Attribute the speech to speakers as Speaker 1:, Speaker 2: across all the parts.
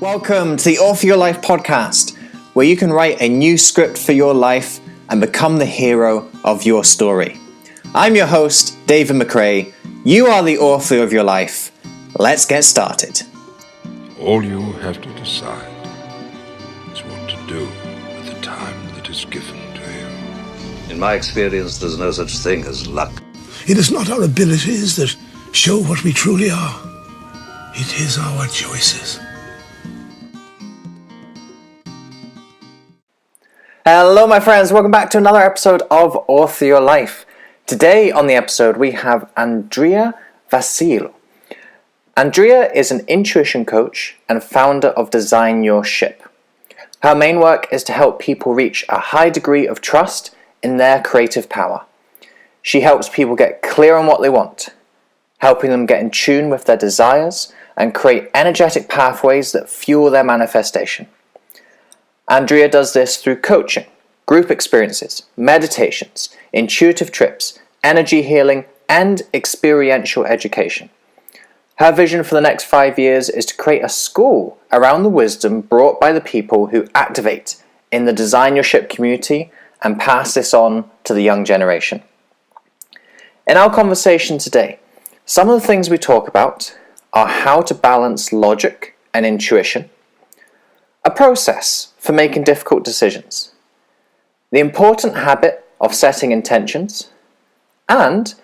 Speaker 1: Welcome to the Author Your Life podcast, where you can write a new script for your life and become the hero of your story. I'm your host, David McRae. You are the author of your life. Let's get started.
Speaker 2: All you have to decide is what to do with the time that is given to you.
Speaker 3: In my experience, there's no such thing as luck.
Speaker 4: It is not our abilities that show what we truly are. It is our choices.
Speaker 1: Hello, my friends. Welcome back to another episode of Author Your Life. Today on the episode, we have Andreea Vasile. Andreea is an intuition coach and founder of Design Your Ship. Her main work is to help people reach a high degree of trust in their creative power. She helps people get clear on what they want, helping them get in tune with their desires and create energetic pathways that fuel their manifestation. Andreea does this through coaching, group experiences, meditations, intuitive trips, energy healing, and experiential education. Her vision for the next 5 years is to create a school around the wisdom brought by the people who activate in the Design Your Ship community and pass this on to the young generation. In our conversation today, some of the things we talk about are how to balance logic and intuition, a process for making difficult decisions, the important habit of setting intentions, and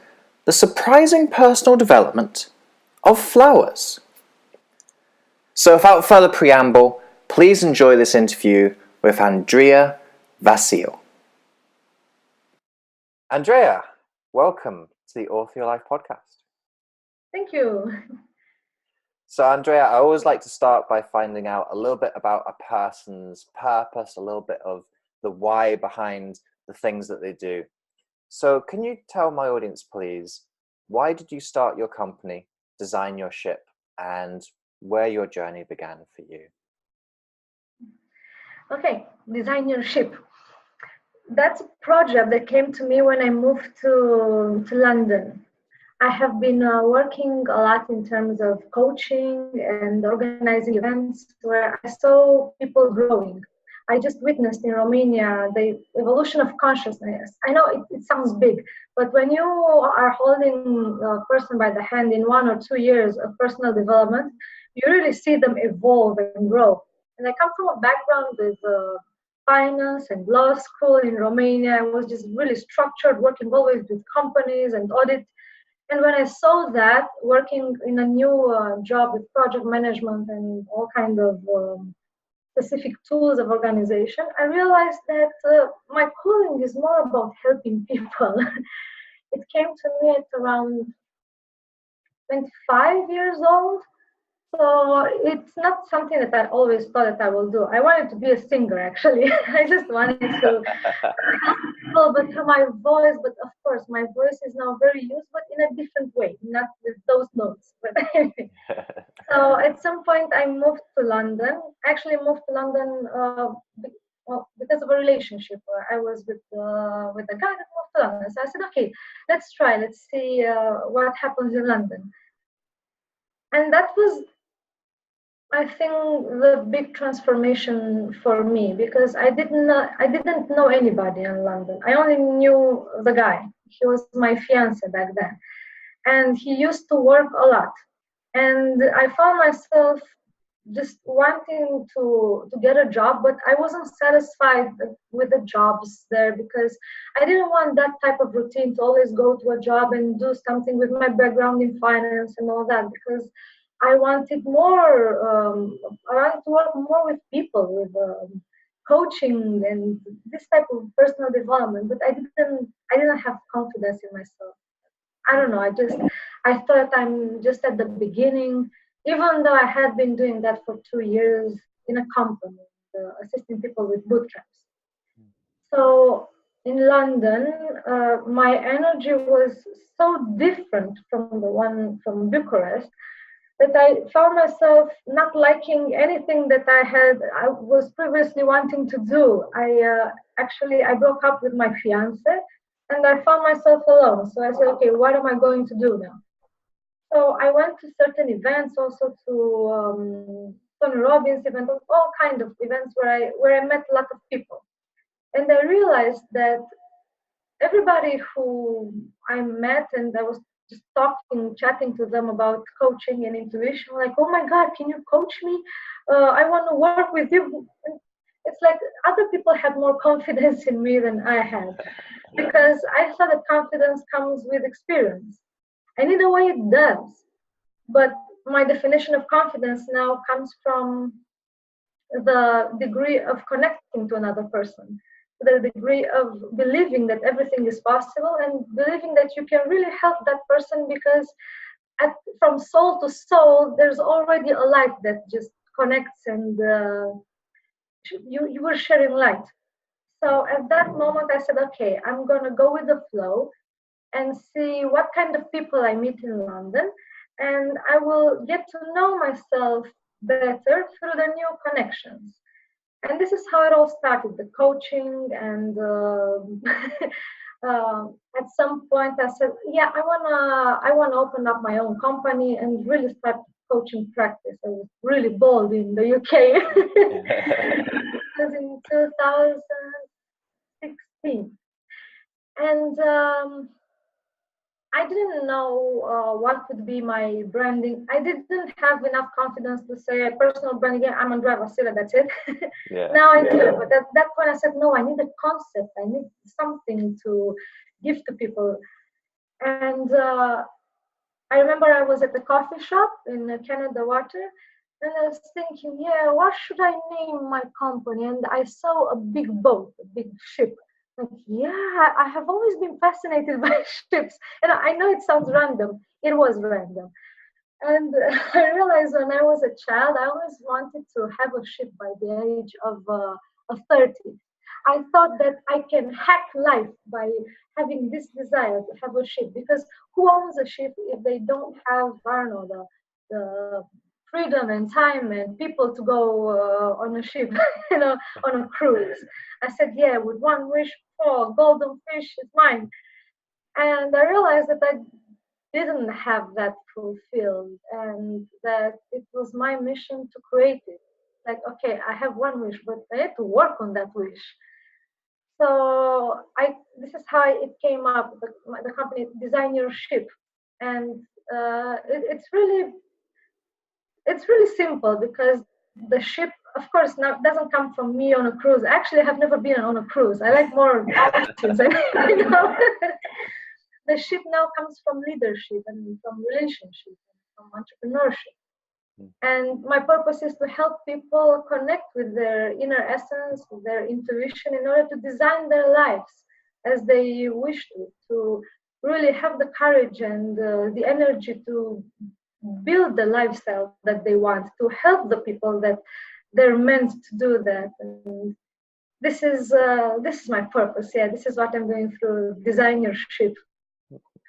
Speaker 1: the surprising personal development of flowers. So without further preamble, please enjoy this interview with Andreea Vasile. Andreea, welcome to the Author Your Life podcast.
Speaker 5: Thank you.
Speaker 1: So Andreea, I always like to start by finding out a little bit about a person's purpose, a little bit of the why behind the things that they do. So can you tell my audience, please, why did you start your company, Design Your Ship, and where your journey began for you?
Speaker 5: Okay, Design Your Ship. That's a project that came to me when I moved to London. I have been working a lot in terms of coaching and organizing events where I saw people growing. I just witnessed in Romania the evolution of consciousness. I know it sounds big, but when you are holding a person by the hand in 1 or 2 years of personal development, you really see them evolve and grow. And I come from a background with finance and law school in Romania. I was just really structured, working always with companies and audit. And when I saw that, working in a new job with project management and all kind of specific tools of organization, I realized that my calling is more about helping people. It came to me at around 25 years old. So it's not something that I always thought that I will do. I wanted to be a singer, actually. I just wanted to help people, but through my voice. But of course, my voice is now very used, but in a different way, not with those notes. But anyway. So at some point, I moved to London. Actually, moved to London because of a relationship. I was with a guy that moved to London. So I said, okay, let's try. Let's see what happens in London. And that was, I think, the big transformation for me, because I didn't know anybody in London. I only knew the guy. He was my fiance back then, and he used to work a lot. And I found myself just wanting to get a job, but I wasn't satisfied with the jobs there, because I didn't want that type of routine to always go to a job and do something with my background in finance and all that, because I wanted more. I wanted to work more with people, with coaching and this type of personal development. But I didn't have confidence in myself. I don't know. I thought I'm just at the beginning, even though I had been doing that for 2 years in a company, assisting people with boot camps. So in London, my energy was so different from the one from Bucharest, that I found myself not liking anything that I was previously wanting to do. I broke up with my fiance, and I found myself alone. So I said, okay, what am I going to do now? So I went to certain events also to Tony Robbins event, all kind of events where I met a lot of people. And I realized that everybody who I met and I was just talking, chatting to them about coaching and intuition, like, oh my God, can you coach me? I want to work with you. And it's like other people had more confidence in me than I had because I thought that confidence comes with experience. And in a way, it does. But my definition of confidence now comes from the degree of connecting to another person, the degree of believing that everything is possible and believing that you can really help that person because from soul to soul, there's already a light that just connects and you were sharing light. So at that moment, I said, okay, I'm going to go with the flow and see what kind of people I meet in London. And I will get to know myself better through the new connections. And this is how it all started, the coaching. And at some point I said, yeah, I wanna open up my own company and really start coaching practice. I was really bold in the UK. It was in 2016. And I didn't know what would be my branding. I didn't have enough confidence to say personal branding. Yeah, I'm Andreea Vasile, that's it. Now I do. But at that point I said, no, I need a concept. I need something to give to people. And I remember I was at the coffee shop in Canada Water. And I was thinking, yeah, what should I name my company? And I saw a big boat, a big ship. Like, yeah, I have always been fascinated by ships. And I know it sounds random. It was random. And I realized when I was a child, I always wanted to have a ship by the age of 30. I thought that I can hack life by having this desire to have a ship. Because who owns a ship if they don't have, I don't know, the freedom and time and people to go on a ship, on a cruise. I said, yeah, with one wish, oh, golden fish is mine. And I realized that I didn't have that fulfilled and that it was my mission to create it. Like, okay, I have one wish, but I had to work on that wish. So this is how it came up, the company Design Your Ship. And it's really simple because the ship, of course, now doesn't come from me on a cruise. Actually, I have never been on a cruise. I like more oceans. The ship now comes from leadership and from relationship and from entrepreneurship. And my purpose is to help people connect with their inner essence, with their intuition, in order to design their lives as they wish to really have the courage and the energy to build the lifestyle that they want, to help the people that they're meant to do that. And this is my purpose. Yeah, this is what I'm doing through Design Your Ship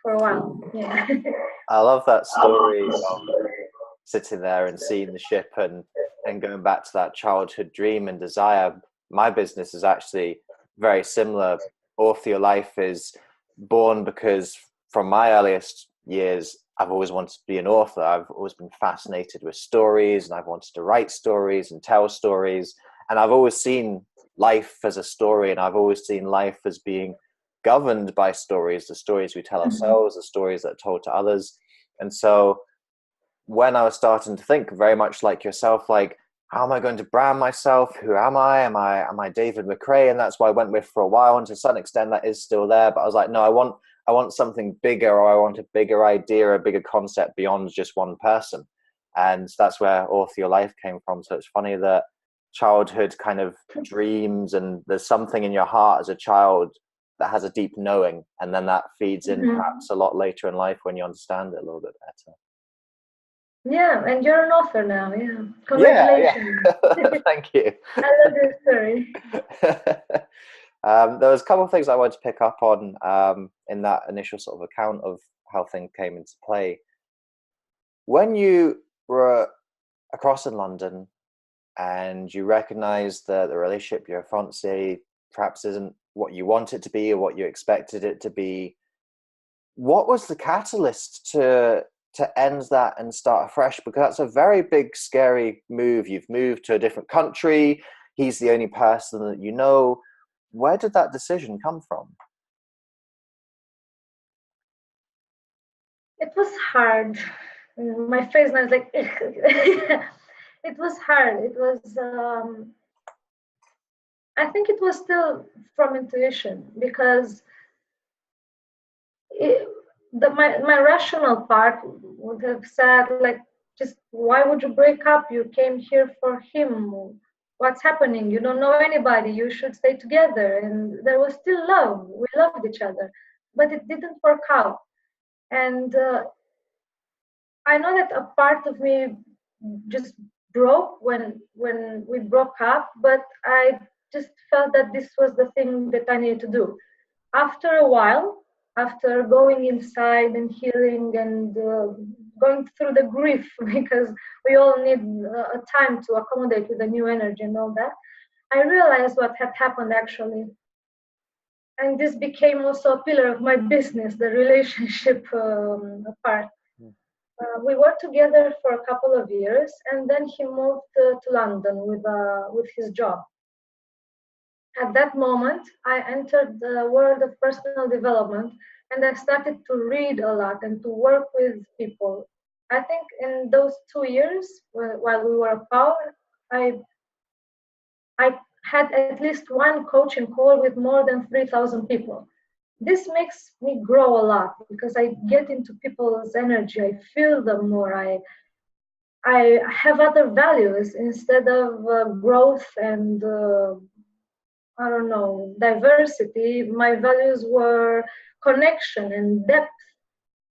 Speaker 5: for a while. Yeah.
Speaker 1: I love that story of sitting there and seeing the ship and going back to that childhood dream and desire. My business is actually very similar. Author Your Life is born because from my earliest years, I've always wanted to be an author. I've always been fascinated with stories and I've wanted to write stories and tell stories. And I've always seen life as a story, and I've always seen life as being governed by stories, the stories we tell ourselves, the stories that are told to others. And so when I was starting to think very much like yourself, like, how am I going to brand myself? Who am I? Am I David McRae? And that's what I went with for a while. And to some extent that is still there. But I was like, no, I want something bigger, or I want a bigger idea, a bigger concept beyond just one person. And that's where Author Your Life came from. So it's funny that childhood kind of dreams, and there's something in your heart as a child that has a deep knowing, and then that feeds in perhaps a lot later in life when you understand it a little bit better.
Speaker 5: Yeah, and you're an author now. Yeah, congratulations.
Speaker 1: Yeah. Thank you.
Speaker 5: I love this story.
Speaker 1: There was a couple of things I wanted to pick up on in that initial sort of account of how things came into play. When you were across in London and you recognized that the relationship your fiancé perhaps isn't what you want it to be or what you expected it to be, what was the catalyst to to end that and start afresh? Because that's a very big, scary move. You've moved to a different country. He's the only person that you know. Where did that decision come from?
Speaker 5: It was hard. My face now is like, it was hard. It was, I think it was still from intuition, because it, my rational part would have said, like, just why would you break up? You came here for him. What's happening? You don't know anybody. You should stay together. And there was still love. We loved each other, but it didn't work out. And I know that a part of me just broke when we broke up, but I just felt that this was the thing that I needed to do. After a while, after going inside and healing and going through the grief, because we all need a time to accommodate with the new energy and all that, I realized what had happened actually. And this became also a pillar of my business, the relationship part. We worked together for a couple of years, and then he moved to London with his job. At that moment, I entered the world of personal development, and I started to read a lot and to work with people. I think in those 2 years, while we were apart, I had at least one coaching call with more than 3,000 people. This makes me grow a lot because I get into people's energy. I feel them more. I have other values instead of growth and I don't know, diversity. My values were connection and depth.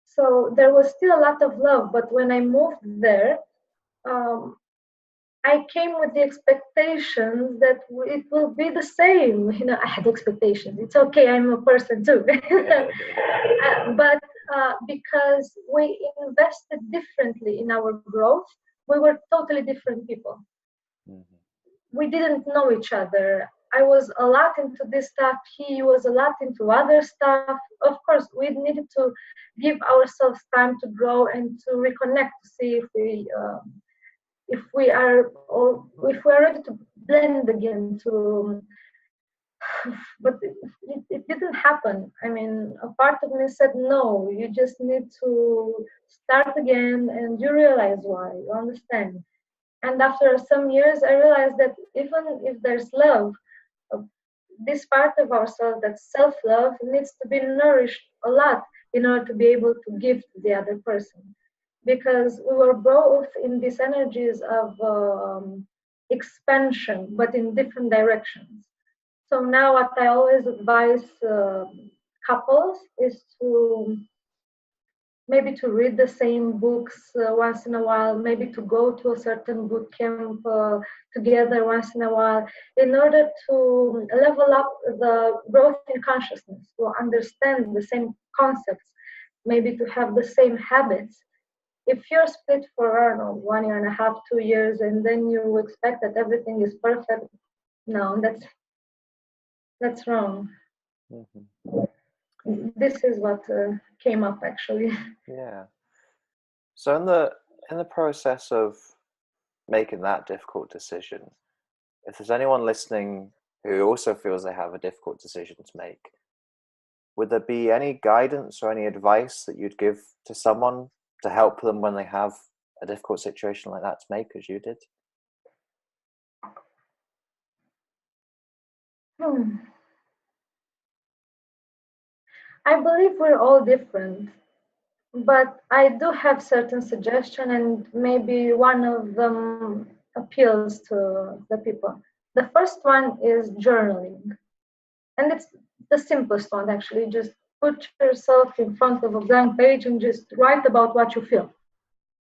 Speaker 5: So there was still a lot of love. But when I moved there, um, I came with the expectations that it will be the same. You know, I had expectations. It's okay. I'm a person too. But because we invested differently in our growth, we were totally different people. Mm-hmm. We didn't know each other. I was a lot into this stuff. He was a lot into other stuff. Of course, we needed to give ourselves time to grow and to reconnect to see if we are ready to blend again. But it didn't happen. I mean, a part of me said no. You just need to start again, and you realize why. You understand. And after some years, I realized that even if there's love, this part of ourselves, that self-love, needs to be nourished a lot in order to be able to give to the other person. Because we were both in these energies of expansion, but in different directions. So now what I always advise couples is to maybe to read the same books once in a while, maybe to go to a certain boot camp together once in a while, in order to level up the growth in consciousness, to understand the same concepts, maybe to have the same habits. If you're split for, I don't know, 1 year and a half, 2 years, and then you expect that everything is perfect, no, that's wrong. Mm-hmm. This is what came up actually.
Speaker 1: Yeah. So in the process of making that difficult decision, if there's anyone listening who also feels they have a difficult decision to make, would there be any guidance or any advice that you'd give to someone to help them when they have a difficult situation like that to make, as you did?
Speaker 5: I believe we're all different, but I do have certain suggestions, and maybe one of them appeals to the people. The first one is journaling, and it's the simplest one actually. Just put yourself in front of a blank page and just write about what you feel.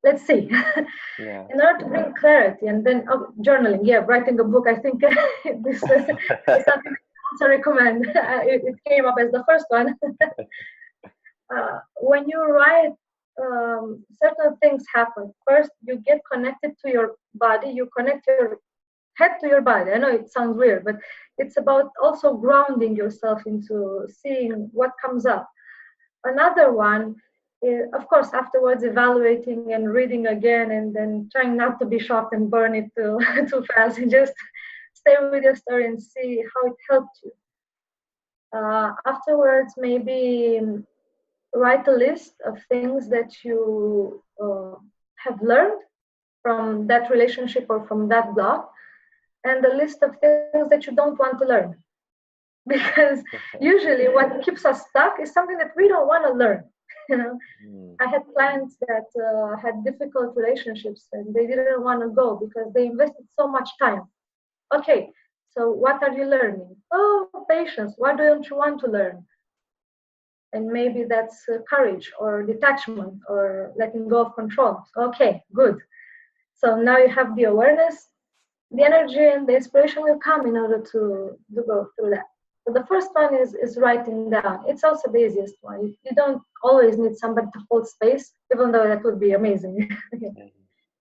Speaker 5: Let's see. Yeah. In order to bring clarity, and then journaling, writing a book, I think this is something I also recommend. It came up as the first one. When you write, certain things happen. First, you get connected to your body, you connect your head to your body. I know it sounds weird, but it's about also grounding yourself into seeing what comes up. Another one of course, afterwards evaluating and reading again, and then trying not to be shocked and burn it too, too fast, and just stay with your story and see how it helped you. Afterwards, maybe write a list of things that you have learned from that relationship or from that block, and a list of things that you don't want to learn. Because usually what keeps us stuck is something that we don't want to learn. You know, I had clients that had difficult relationships and they didn't want to go because they invested so much time. Okay, so what are you learning? Oh, patience. What don't you want to learn? And maybe that's courage or detachment or letting go of control. Okay, good. So now you have the awareness, the energy and the inspiration will come in order to go through that. So the first one is writing down. It's also the easiest one. You don't always need somebody to hold space, even though that would be amazing.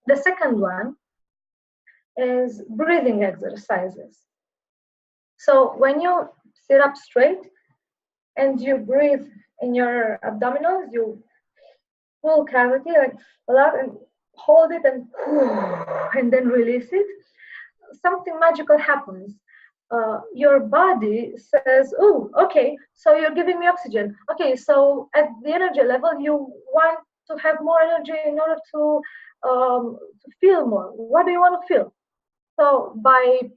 Speaker 5: The second one is breathing exercises. So when you sit up straight and you breathe in your abdominals, you full cavity like a lot and hold it and then release it. Something magical happens. Your body says, oh, okay, so you're giving me oxygen. Okay, so at the energy level, you want to have more energy in order to feel more. What do you want to feel? So by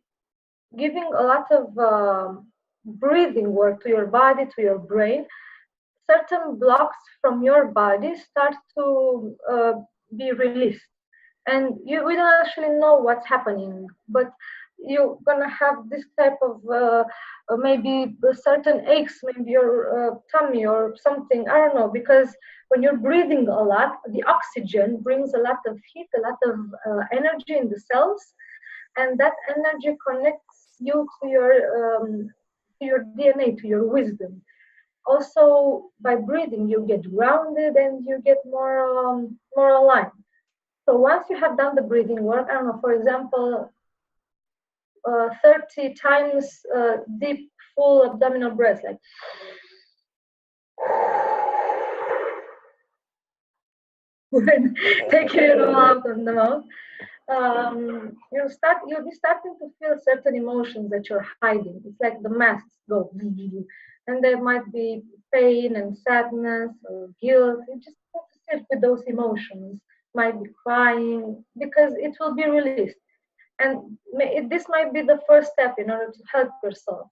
Speaker 5: giving a lot of breathing work to your body, to your brain, certain blocks from your body start to be released. And we don't actually know what's happening, but you're gonna have this type of maybe certain aches, maybe your tummy or something, I don't know, because when you're breathing a lot, the oxygen brings a lot of heat, a lot of energy in the cells, and that energy connects you to your DNA, to your wisdom. Also, by breathing, you get grounded and you get more aligned. So once you have done the breathing work, I don't know, for example, 30 times deep, full abdominal breath, like taking it all out of the mouth. You'll be starting to feel certain emotions that you're hiding. It's like the masks go, and there might be pain and sadness or guilt. You just have to sit with those emotions. Might be crying because it will be released. And this might be the first step in order to help yourself.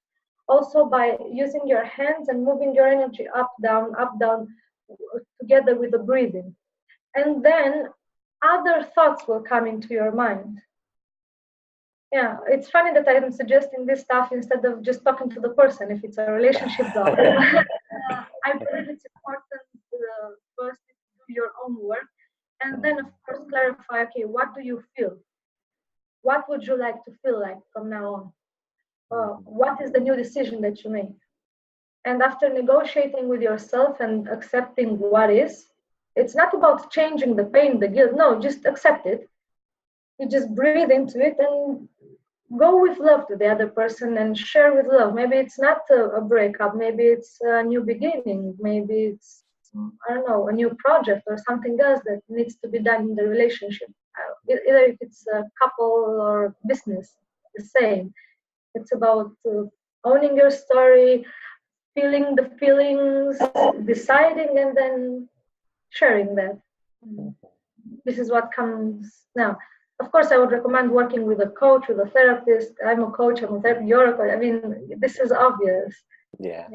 Speaker 5: Also, by using your hands and moving your energy up, down, together with the breathing. And then other thoughts will come into your mind. Yeah, it's funny that I'm suggesting this stuff instead of just talking to the person if it's a relationship job. I believe it's important first to do your own work and then, of course, clarify, okay, what do you feel? What would you like to feel like from now on? What is the new decision that you make? And after negotiating with yourself and accepting what is, it's not about changing the pain, the guilt. No, just accept it. You just breathe into it and go with love to the other person and share with love. Maybe it's not a breakup. Maybe it's a new beginning. Maybe it's, I don't know, a new project or something else that needs to be done in the relationship. Either if it's a couple or business, the same. It's about owning your story, feeling the feelings, deciding, and then sharing that. This is what comes now. Of course, I would recommend working with a coach, with a therapist. I'm a coach, I'm a therapist, you're a coach. I mean, this is obvious.
Speaker 1: Yeah.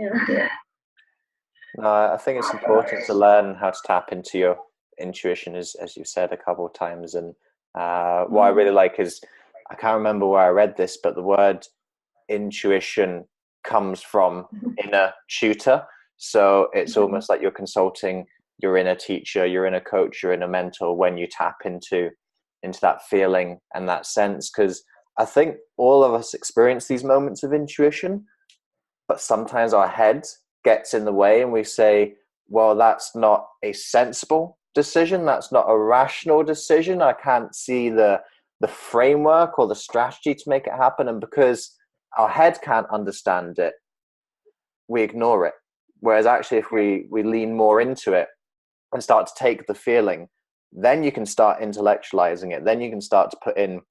Speaker 1: No, I think it's important to learn how to tap into your intuition, as you said a couple of times. And what I really like is, I can't remember where I read this, but the word intuition comes from inner tutor. So it's almost like you're consulting your inner teacher, your inner coach, your inner mentor when you tap into that feeling and that sense. Because I think all of us experience these moments of intuition, but sometimes our head gets in the way and we say, well, that's not a sensible decision, that's not a rational decision, I can't see the framework or the strategy to make it happen. And because our head can't understand it, we ignore it. Whereas actually if we lean more into it, and start to take the feeling, then you can start intellectualizing it. Then you can start to put in,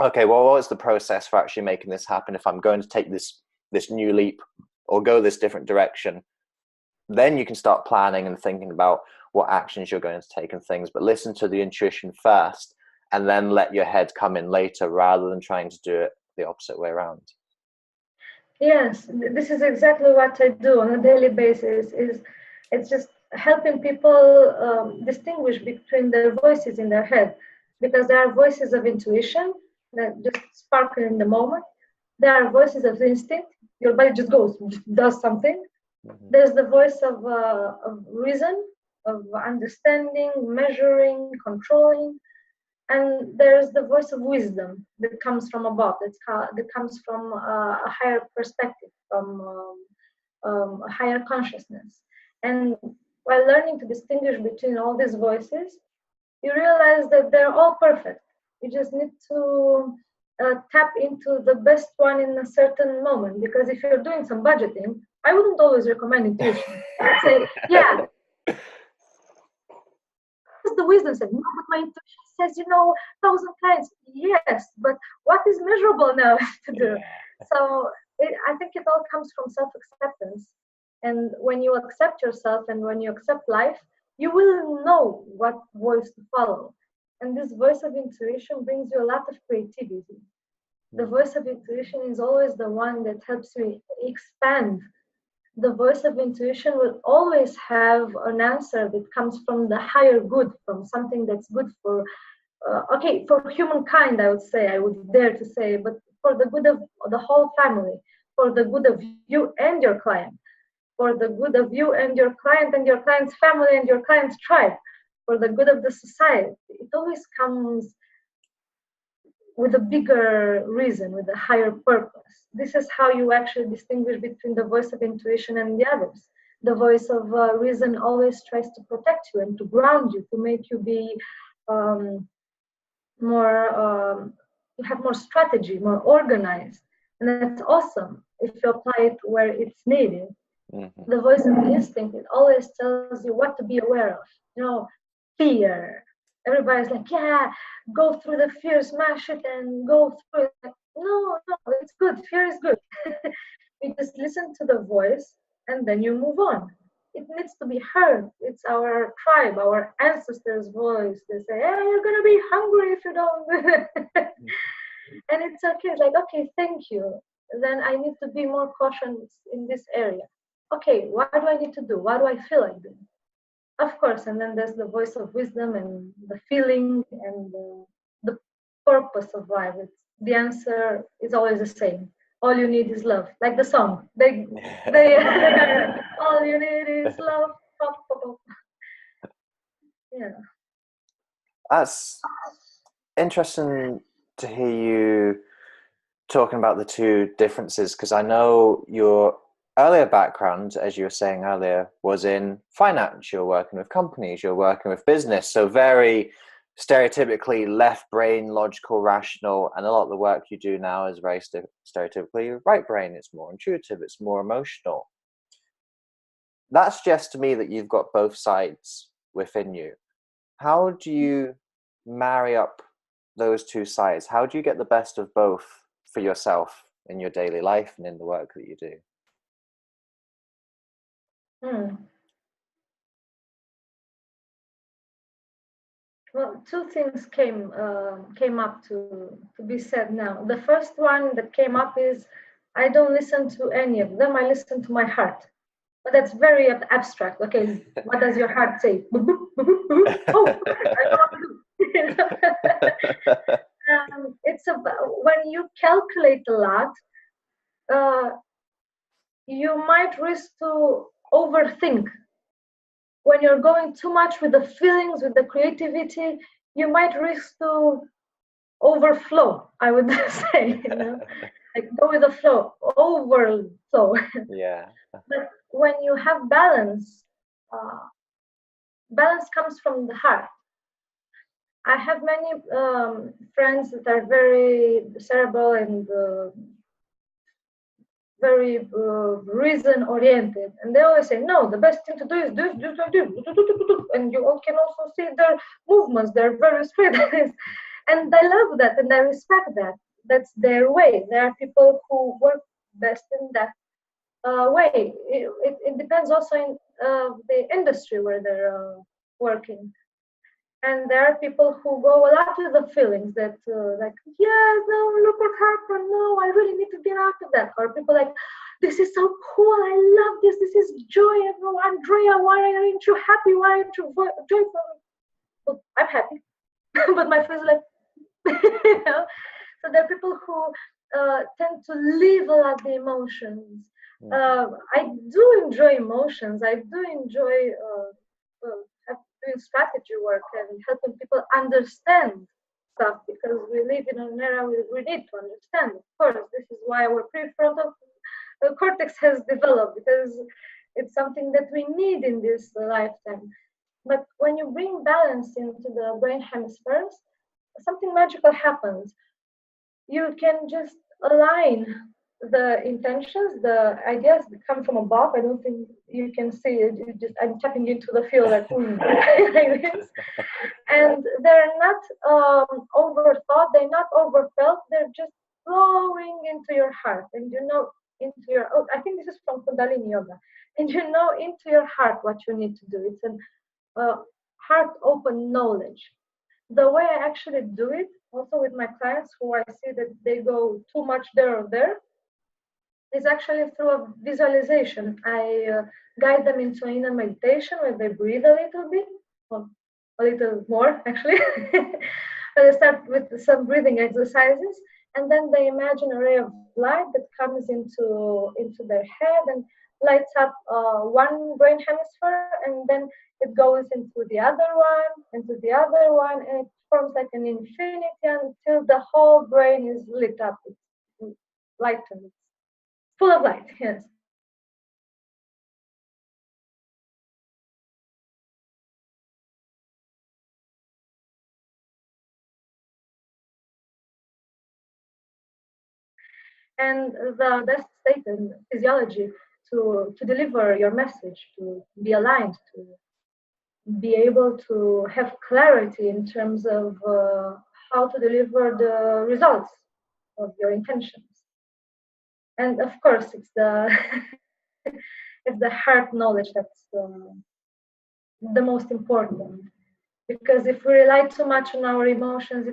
Speaker 1: okay, well, what's the process for actually making this happen? If I'm going to take this new leap or go this different direction, then you can start planning and thinking about what actions you're going to take and things. But listen to the intuition first, and then let your head come in later, rather than trying to do it the opposite way around.
Speaker 5: Yes, this is exactly what I do on a daily basis. It's just helping people distinguish between their voices in their head, because there are voices of intuition that just sparkle in the moment. There are voices of instinct. Your body just goes, just does something. There's the voice of reason, of understanding, measuring, controlling, and there's the voice of wisdom that comes from above. That comes from a higher perspective, from a higher consciousness. And while learning to distinguish between all these voices, you realize that they're all perfect. You just need to tap into the best one in a certain moment. Because if you're doing some budgeting, I wouldn't always recommend intuition. I'd say, yeah, the wisdom said, no, but my intuition says, 1,000 clients. Yes, but what is measurable now to do? So I think it all comes from self-acceptance. And when you accept yourself and when you accept life, you will know what voice to follow. And this voice of intuition brings you a lot of creativity. The voice of intuition is always the one that helps you expand. The voice of intuition will always have an answer that comes from the higher good, from something that's good for, for humankind, I would dare to say, but for the good of the whole family, for the good of you and your client, for the good of you and your client's family and your client's tribe, for the good of the society. It always comes with a bigger reason, with a higher purpose. This is how you actually distinguish between the voice of intuition and the others. The voice of reason always tries to protect you and to ground you, to make you be you have more strategy, more organized. And that's awesome if you apply it where it's needed. Mm-hmm. The voice of instinct, it always tells you what to be aware of. Fear. Everybody's like, yeah, go through the fear, smash it and go through it. No, it's good. Fear is good. You just listen to the voice and then you move on. It needs to be heard. It's our tribe, our ancestors' voice. They say, hey, you're going to be hungry if you don't. And it's okay. It's like, okay, thank you. Then I need to be more cautious in this area. Okay, what do I need to do? What do I feel like doing? Of course, and then there's the voice of wisdom and the feeling and the purpose of life. The answer is always the same. All you need is love, like the song. They all you need is love. Yeah.
Speaker 1: That's interesting to hear you talking about the two differences, because I know your earlier background, as you were saying earlier, was in finance. You're working with companies, you're working with business, so very stereotypically left brain, logical, rational, and a lot of the work you do now is very stereotypically right brain. It's more intuitive, it's more emotional. That suggests to me that you've got both sides within you. How do you marry up those two sides? How do you get the best of both for yourself in your daily life and in the work that you do?
Speaker 5: Well, two things came up to be said now. The first one that came up is I don't listen to any of them. I listen to my heart. But that's very abstract. Okay, what does your heart say? Oh, I know what to do. It's about when you calculate a lot, you might risk to overthink. When you're going too much with the feelings, with the creativity, you might risk to overflow, I would say, like go with the flow, overflow.
Speaker 1: Yeah.
Speaker 5: But when you have balance, balance comes from the heart. I have many friends that are very cerebral and very reason oriented, and they always say no, the best thing to do is this, and you all can also see their movements, they're very straight. And I love that and I respect that. That's their way. There are people who work best in that way. It depends also in the industry where they're working. And there are people who go a lot with the feelings that like, yeah, no, look what happened, no, I really need to get out of that. Or people like, this is so cool, I love this is joy. Andreea, why aren't you happy, why aren't you joyful? Well, I'm happy. But my friends are like, you know. So there are people who tend to live a lot the emotions. I do enjoy emotions, I do enjoy doing strategy work and helping people understand stuff, because we live in an era where we need to understand. Of course, this is why our prefrontal cortex has developed, because it's something that we need in this lifetime. But when you bring balance into the brain hemispheres, something magical happens. You can just align the intentions, the ideas that come from above. I don't think you can see it. I'm tapping into the field like, like this. And they're not overthought, they're not overfelt, they're just flowing into your heart. And you know, into your, oh, I think this is from Kundalini Yoga. And you know into your heart what you need to do. It's an heart open knowledge. The way I actually do it, also with my clients who I see that they go too much there or there, is actually through a visualization. I guide them into inner meditation where they breathe a little bit, or a little more actually. They start with some breathing exercises, and then they imagine a ray of light that comes into their head and lights up one brain hemisphere, and then it goes into the other one, and it forms like an infinity until the whole brain is lit up. It's lightened, full of light, yes. And the best state in physiology to deliver your message, to be aligned, to be able to have clarity in terms of how to deliver the results of your intentions. And of course, it's the it's the heart knowledge that's the most important. Because if we rely too much on our emotions,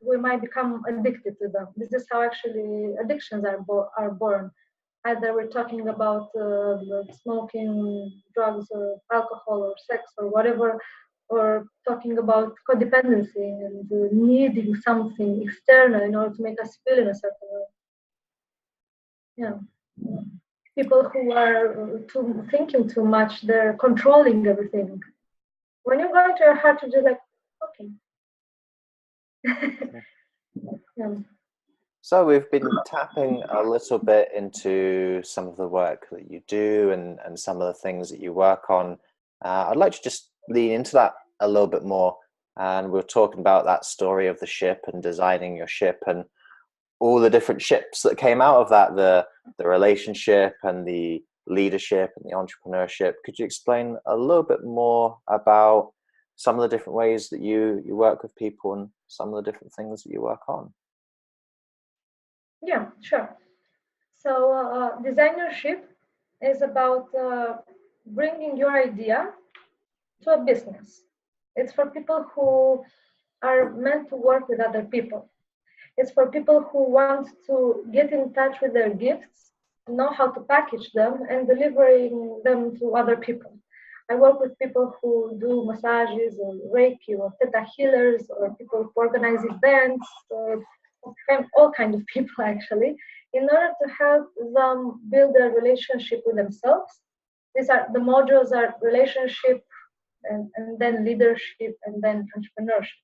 Speaker 5: we might become addicted to them. This is how actually addictions are born. Either we're talking about smoking, drugs, or alcohol, or sex, or whatever, or talking about codependency and needing something external in order to make us feel in a certain way. Yeah. People who are thinking too much, they're controlling everything. When you go into your heart, you're just like, okay. Yeah.
Speaker 1: So we've been tapping a little bit into some of the work that you do and some of the things that you work on. I'd like to just lean into that a little bit more. And we're talking about that story of the ship and designing your ship and all the different ships that came out of that, the relationship and the leadership and the entrepreneurship. Could you explain a little bit more about some of the different ways that you work with people and some of the different things that you work on?
Speaker 5: Yeah, sure. So designership is about bringing your idea to a business. It's for people who are meant to work with other people. It's for people who want to get in touch with their gifts, know how to package them, and delivering them to other people. I work with people who do massages or Reiki or Theta healers, or people who organize events, or all kinds of people actually, in order to help them build a relationship with themselves. These are the modules are relationship and then leadership and then entrepreneurship.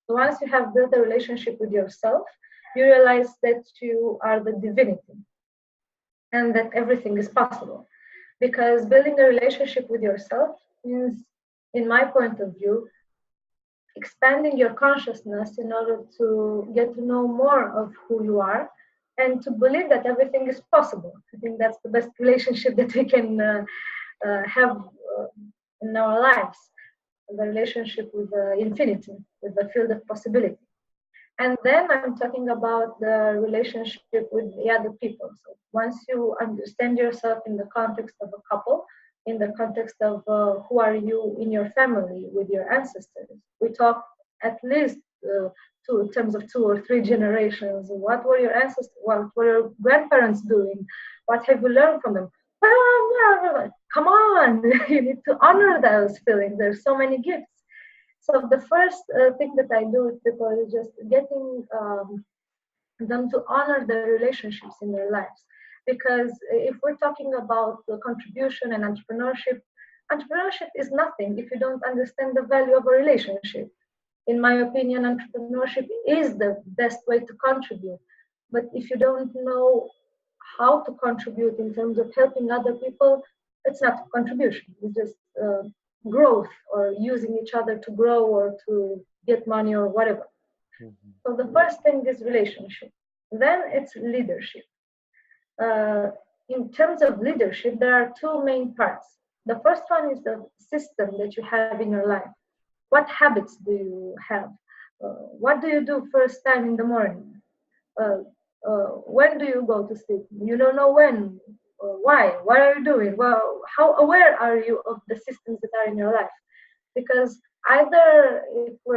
Speaker 5: So once you have built a relationship with yourself, you realize that you are the divinity and that everything is possible. Because building a relationship with yourself means, in my point of view, expanding your consciousness in order to get to know more of who you are, and to believe that everything is possible. I think that's the best relationship that we can have in our lives, the relationship with infinity, with the field of possibility. And then I'm talking about the relationship with the other people. So once you understand yourself in the context of a couple, in the context of who are you in your family with your ancestors, we talk at least in terms of 2 or 3 generations. What were your ancestors? What were your grandparents doing? What have you learned from them? Come on, you need to honor those feelings. There's so many gifts. So the first thing that I do with people is just getting them to honor the relationships in their lives. Because if we're talking about the contribution and entrepreneurship, entrepreneurship is nothing if you don't understand the value of a relationship. In my opinion, entrepreneurship is the best way to contribute. But if you don't know how to contribute in terms of helping other people, it's not contribution. It's just growth or using each other to grow or to get money or whatever. Mm-hmm. So the first thing is relationship. Then it's leadership. In terms of leadership, there are 2 main parts. The first one is the system that you have in your life. What habits do you have? What do you do first time in the morning? When do you go to sleep? You don't know when. Why? What are you doing? Well, how aware are you of the systems that are in your life? Because either if we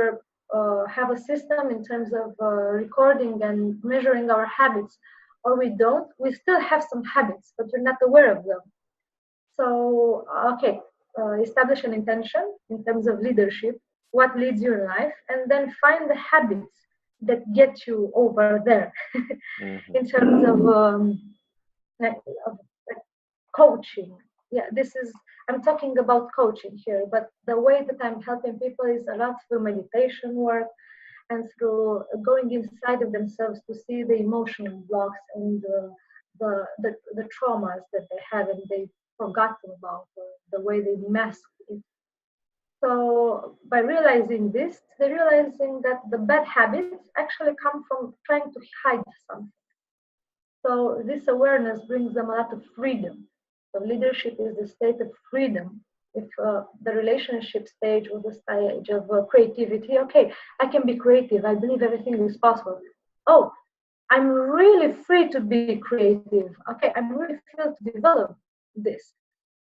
Speaker 5: have a system in terms of recording and measuring our habits, or we don't, we still have some habits, but we're not aware of them. So, okay, establish an intention in terms of leadership, what leads you in life, and then find the habits that get you over there. Mm-hmm. In terms of coaching. Yeah, I'm talking about coaching here, but the way that I'm helping people is a lot through meditation work and through going inside of themselves to see the emotional blocks and the traumas that they have and they forgotten about, or the way they mask it. So by realizing this, they're realizing that the bad habits actually come from trying to hide something. So this awareness brings them a lot of freedom. So leadership is the state of freedom. If the relationship stage was a stage of creativity, okay, I can be creative. I believe everything is possible. Oh, I'm really free to be creative. Okay, I'm really free to develop this.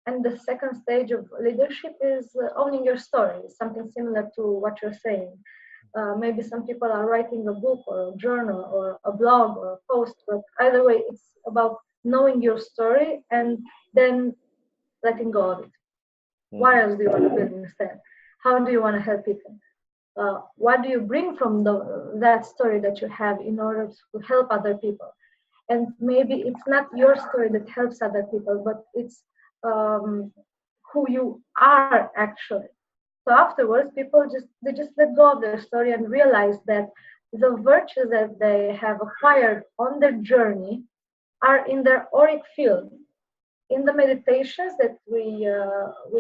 Speaker 5: And the second stage of leadership is owning your story, something similar to what you're saying. Maybe some people are writing a book or a journal or a blog or a post, but either way, it's about knowing your story and then letting go of it. Mm-hmm. What else do you want to build instead? How do you want to help people? What do you bring from that story that you have in order to help other people? And maybe it's not your story that helps other people, but it's who you are actually. So afterwards, people just let go of their story and realize that the virtues that they have acquired on their journey are in their auric field. In the meditations that we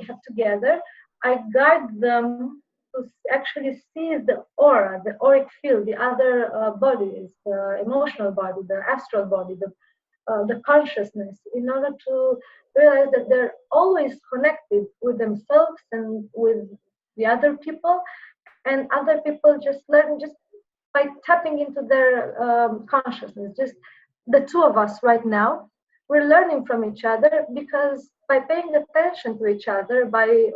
Speaker 5: have together, I guide them to actually see the aura, the auric field, the other bodies, the emotional body, the astral body, the consciousness, in order to realize that they're always connected with themselves and with the other people, and other people just learn just by tapping into their consciousness. Just the 2 of us right now, we're learning from each other because by paying attention to each other, I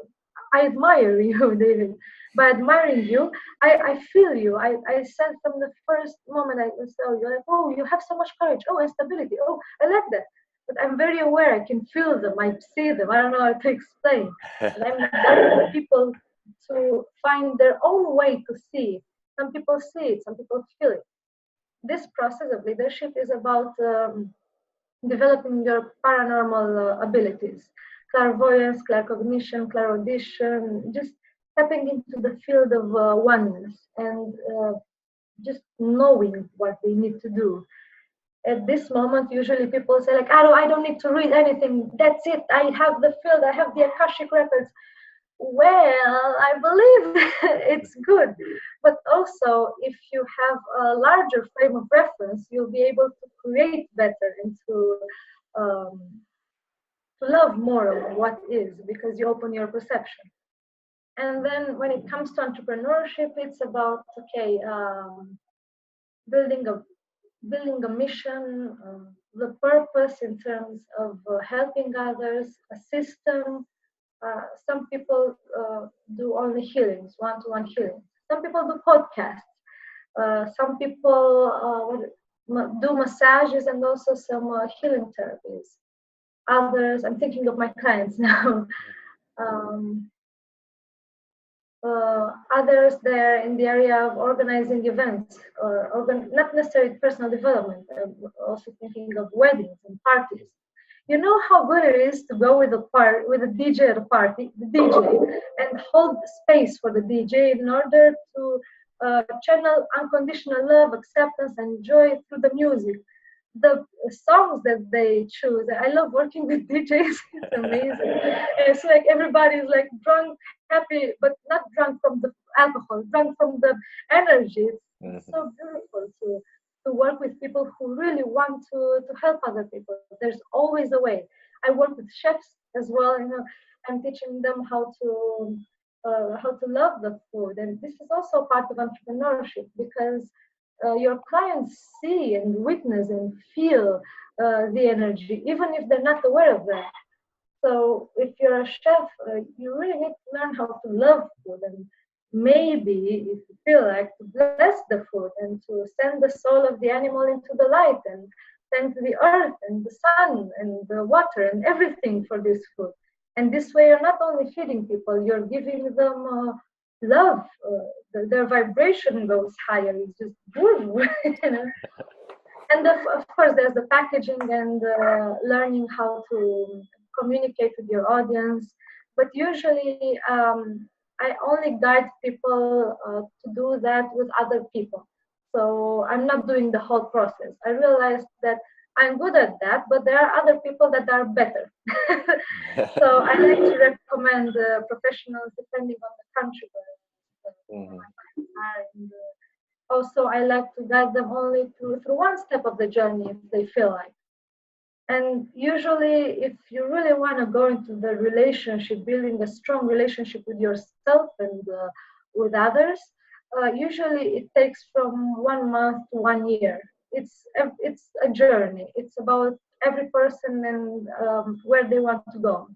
Speaker 5: admire you, David. By admiring you, I feel you. I sense from the first moment I saw you, like, oh, you have so much courage. Oh, and stability. Oh, I like that. But I'm very aware. I can feel them. I see them. I don't know how to explain. And I'm guiding people to find their own way to see it. Some people see it. Some people feel it. This process of leadership is about developing your paranormal abilities, clairvoyance, claircognition, clairaudition, just tapping into the field of oneness and just knowing what they need to do. At this moment, usually people say like, I don't need to read anything. That's it. I have the field. I have the Akashic records. Well, I believe it's good, but also if you have a larger frame of reference, you'll be able to create better and um, to love more of what is because you open your perception. And then when it comes to entrepreneurship, it's about okay, building a building a mission, the purpose in terms of helping others, a system. Some people do only healings, one-to-one healings. Some people do podcasts. Some people do massages and also some healing therapies. Others, I'm thinking of my clients now. um, Others they're in the area of organizing events or not necessarily personal development. I'm also thinking of weddings and parties. You know how good it is to go with a DJ at a party, the DJ, and hold space for the DJ in order to channel unconditional love, acceptance, and joy through the music. The songs that they choose. I love working with DJs. It's amazing. It's like everybody's like drunk, happy, but not drunk from the alcohol, drunk from the energy. It's so beautiful to work with people who really want to help other people. There's always a way. I work with chefs as well. I'm teaching them how to love the food, and this is also part of entrepreneurship because your clients see and witness and feel the energy, even if they're not aware of that. So if you're a chef, you really need to learn how to love food and maybe, if you feel like, to bless the food and to send the soul of the animal into the light and thank the earth and the sun and the water and everything for this food. And this way, you're not only feeding people, you're giving them love. Their vibration goes higher. It's just boom, you know. And of course, there's the packaging and learning how to communicate with your audience. But usually, I only guide people to do that with other people. So I'm not doing the whole process. I realized that I'm good at that, but there are other people that are better. So I like to recommend professionals depending on the country where my clients are. And, also, I like to guide them only through one step of the journey if they feel like. And usually, if you really want to go into the relationship, building a strong relationship with yourself and with others, usually it takes from 1 month to 1 year. It's a journey. It's about every person and where they want to go.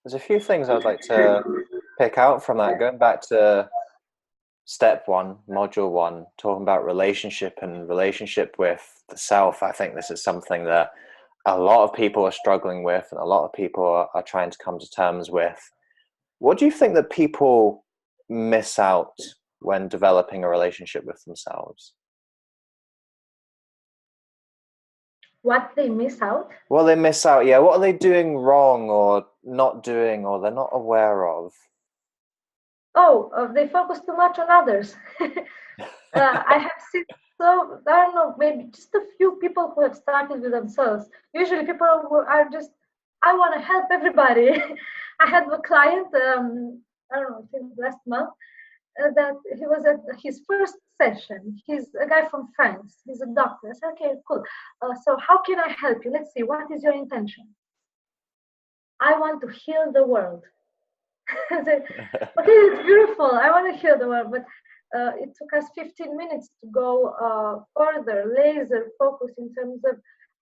Speaker 1: There's a few things I'd like to pick out from that. Going back to step one, module one, talking about relationship and relationship with the self. I think this is something that a lot of people are struggling with and a lot of people are trying to come to terms with. What do you think that people miss out when developing a relationship with themselves?
Speaker 5: What they miss out?
Speaker 1: Well, they miss out, yeah. What are they doing wrong or not doing or they're not aware of?
Speaker 5: They focus too much on others. I have seen, so I don't know, maybe just a few people who have started with themselves. Usually people who are just, I want to help everybody. I had a client, I don't know, I think last month, that he was at his first session. He's a guy from France. He's a doctor. I said, okay, cool. So how can I help you? Let's see, what is your intention? I want to heal the world. I said, okay, it's beautiful. I want to heal the world, but it took us 15 minutes to go further, laser focus in terms of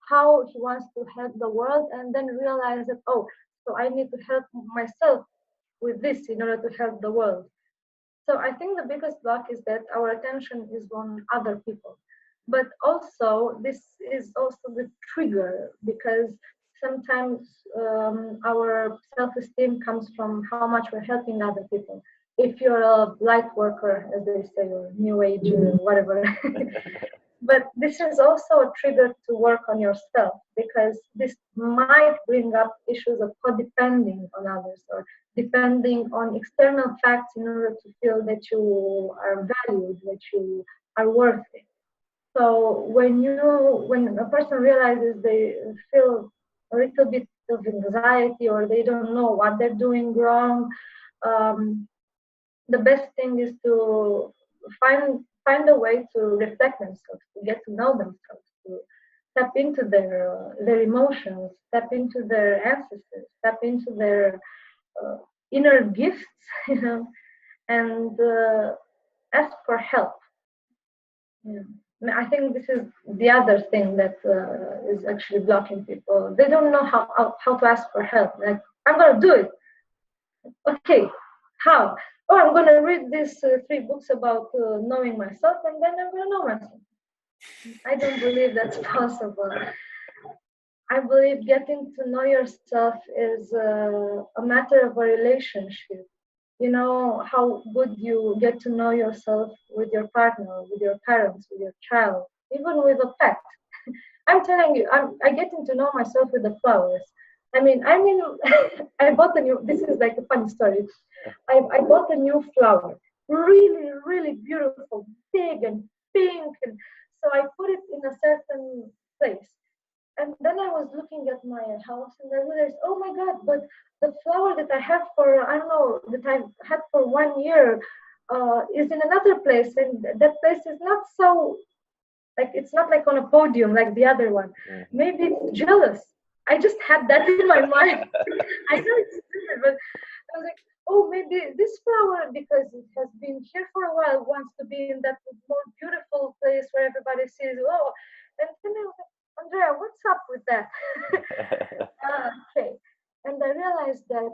Speaker 5: how he wants to help the world, and then realize that, so I need to help myself with this in order to help the world. So I think the biggest block is that our attention is on other people. But also, this is also the trigger because sometimes our self-esteem comes from how much we're helping other people. If you're a light worker, as they say, or new age or whatever. But this is also a trigger to work on yourself because this might bring up issues of codepending on others or depending on external facts in order to feel that you are valued, that you are worthy. So when a person realizes they feel a little bit of anxiety, or they don't know what they're doing wrong, the best thing is to find a way to reflect themselves, to get to know themselves, to tap into their emotions, tap into their ancestors, tap into their inner gifts, you know, and ask for help. Yeah. I think this is the other thing that is actually blocking people. They don't know how to ask for help. Like, I'm gonna do it. Okay, how? Oh, I'm gonna read these 3 books about knowing myself, and then I'm gonna know myself. I don't believe that's possible. I believe getting to know yourself is a matter of a relationship. You know how good you get to know yourself with your partner, with your parents, with your child, even with a pet. I'm telling you, I'm getting to know myself with the flowers. I mean, I bought a new. This is like a funny story. I bought a new flower, really, really beautiful, big and pink, and so I put it in a certain place. And then I was looking at my house and I realized, oh my God, but the flower that I have for, I don't know, that I've had for 1 year is in another place. And that place is not so, like, it's not like on a podium like the other one. Maybe it's jealous. I just had that in my mind. I know it's stupid, but I was like, oh, maybe this flower, because it has been here for a while, wants to be in that more beautiful place where everybody sees, oh. And then I was like, Andrea, what's up with that? Okay. And I realized that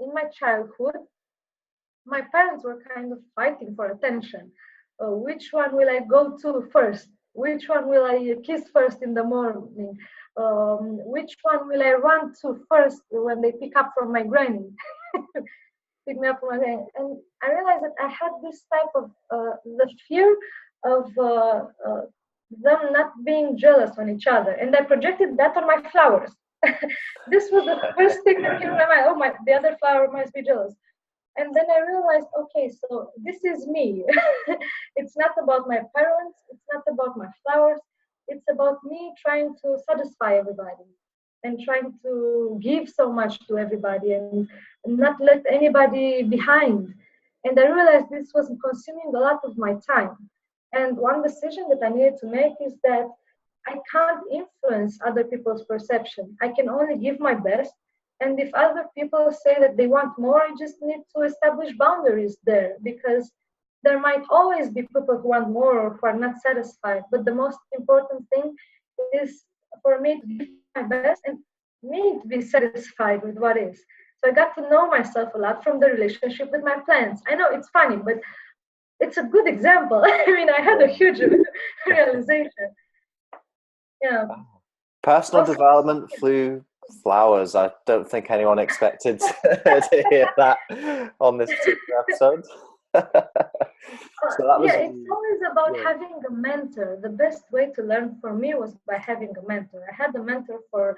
Speaker 5: in my childhood, my parents were kind of fighting for attention. Which one will I go to first? Which one will I kiss first in the morning? Which one will I run to first when they pick up from my granny? Pick me up from my granny. And I realized that I had this type of the fear of them not being jealous on each other, and I projected that on my flowers. This was the first thing that came to my mind. Oh my, the other flower must be jealous. And then I realized, okay, so this is me. It's not about my parents, it's not about my flowers, it's about me trying to satisfy everybody and trying to give so much to everybody and not let anybody behind. And I realized this was consuming a lot of my time. And one decision that I needed to make is that I can't influence other people's perception. I can only give my best. And if other people say that they want more, I just need to establish boundaries there, because there might always be people who want more or who are not satisfied. But the most important thing is for me to give my best and me to be satisfied with what is. So I got to know myself a lot from the relationship with my plants. I know it's funny, but it's a good example. I mean, I had a huge realization. Yeah.
Speaker 1: Personal development through flowers. I don't think anyone expected to hear that on this particular episode.
Speaker 5: It's always about having a mentor. The best way to learn for me was by having a mentor. I had a mentor for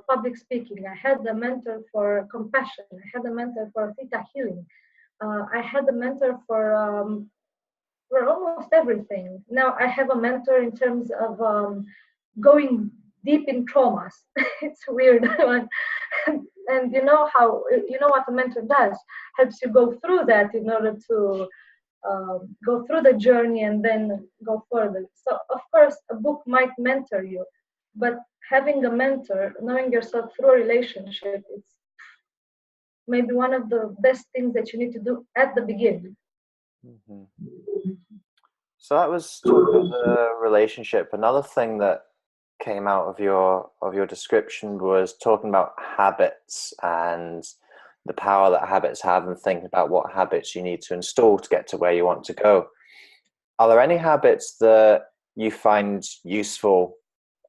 Speaker 5: public speaking. I had a mentor for compassion. I had a mentor for theta healing. I had a mentor for almost everything. Now I have a mentor in terms of going deep in traumas. It's weird. And you know what a mentor does, helps you go through that in order to go through the journey and then go further. So of course a book might mentor you, but having a mentor, knowing yourself through a relationship, it's maybe one of the best things that you need to do at the beginning.
Speaker 1: So that was talking about the relationship. Another thing that came out of your description was talking about habits and the power that habits have, and thinking about what habits you need to install to get to where you want to go. Are there any habits that you find useful,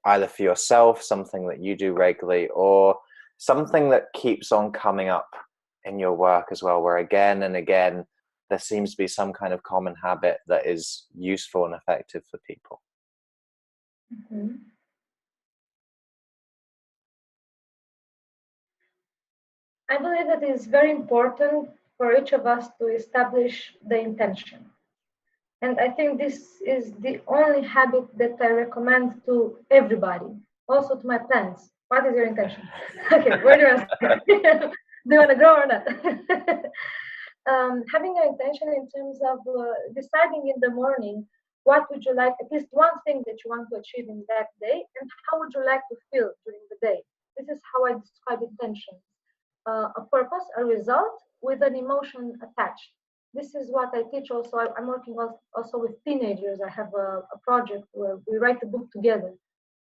Speaker 1: either for yourself, something that you do regularly, or something that keeps on coming up in your work as well, where again and again there seems to be some kind of common habit that is useful and effective for people?
Speaker 5: Mm-hmm. I believe that it is very important for each of us to establish the intention. And I think this is the only habit that I recommend to everybody, also to my plants. What is your intention? Okay, where do you want to start? Do you want to grow or not? Having an intention in terms of deciding in the morning what would you like, at least one thing that you want to achieve in that day, and how would you like to feel during the day. This is how I describe intention. A purpose, a result with an emotion attached. This is what I teach also. I'm working also with teenagers. I have a project where we write a book together.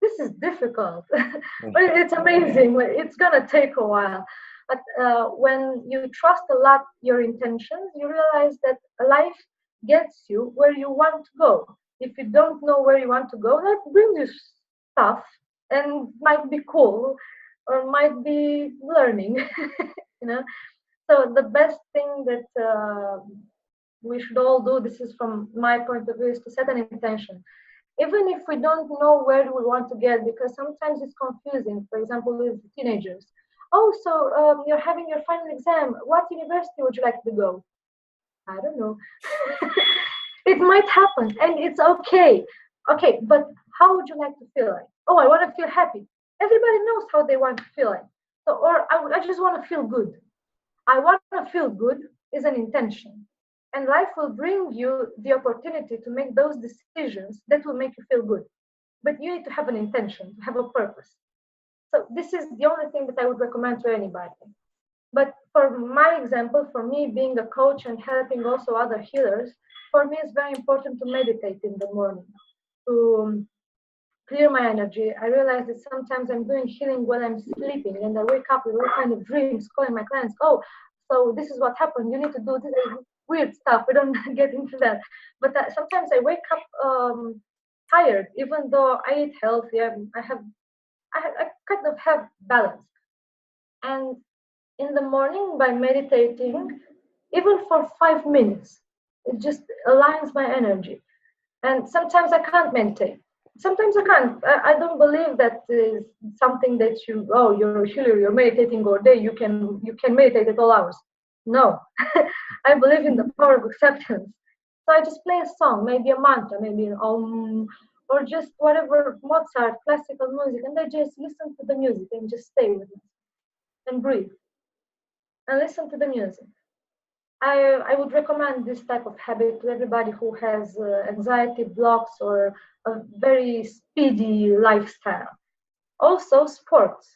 Speaker 5: This is difficult, but it's amazing. It's gonna take a while. But when you trust a lot your intentions, you realize that life gets you where you want to go. If you don't know where you want to go, life brings you stuff and might be cool or might be learning, you know. So the best thing that we should all do, this is from my point of view, is to set an intention even if we don't know where we want to get, because sometimes it's confusing. For example, with teenagers. Oh, so you're having your final exam. What university would you like to go? I don't know. It might happen, and it's okay. Okay, but how would you like to feel like? Oh, I want to feel happy. Everybody knows how they want to feel like. So, or I just want to feel good. I want to feel good is an intention. And life will bring you the opportunity to make those decisions that will make you feel good. But you need to have an intention, to have a purpose. So this is the only thing that I would recommend to anybody. But for my example, for me being a coach and helping also other healers, for me it's very important to meditate in the morning, to clear my energy. I realize that sometimes I'm doing healing while I'm sleeping and I wake up with all kind of dreams, calling my clients, oh, so this is what happened. You need to do this weird stuff. We don't get into that. But sometimes I wake up tired, even though I eat healthy. I kind of have balance. And in the morning by meditating, even for 5 minutes, it just aligns my energy. And sometimes I can't meditate. Sometimes I can't. I don't believe that is something that you're a healer, you're meditating all day, you can meditate at all hours. No. I believe in the power of acceptance. So I just play a song, maybe a mantra, maybe an or just whatever Mozart, classical music, and I just listen to the music and just stay with it and breathe and listen to the music. I would recommend this type of habit to everybody who has anxiety blocks or a very speedy lifestyle. Also, sports.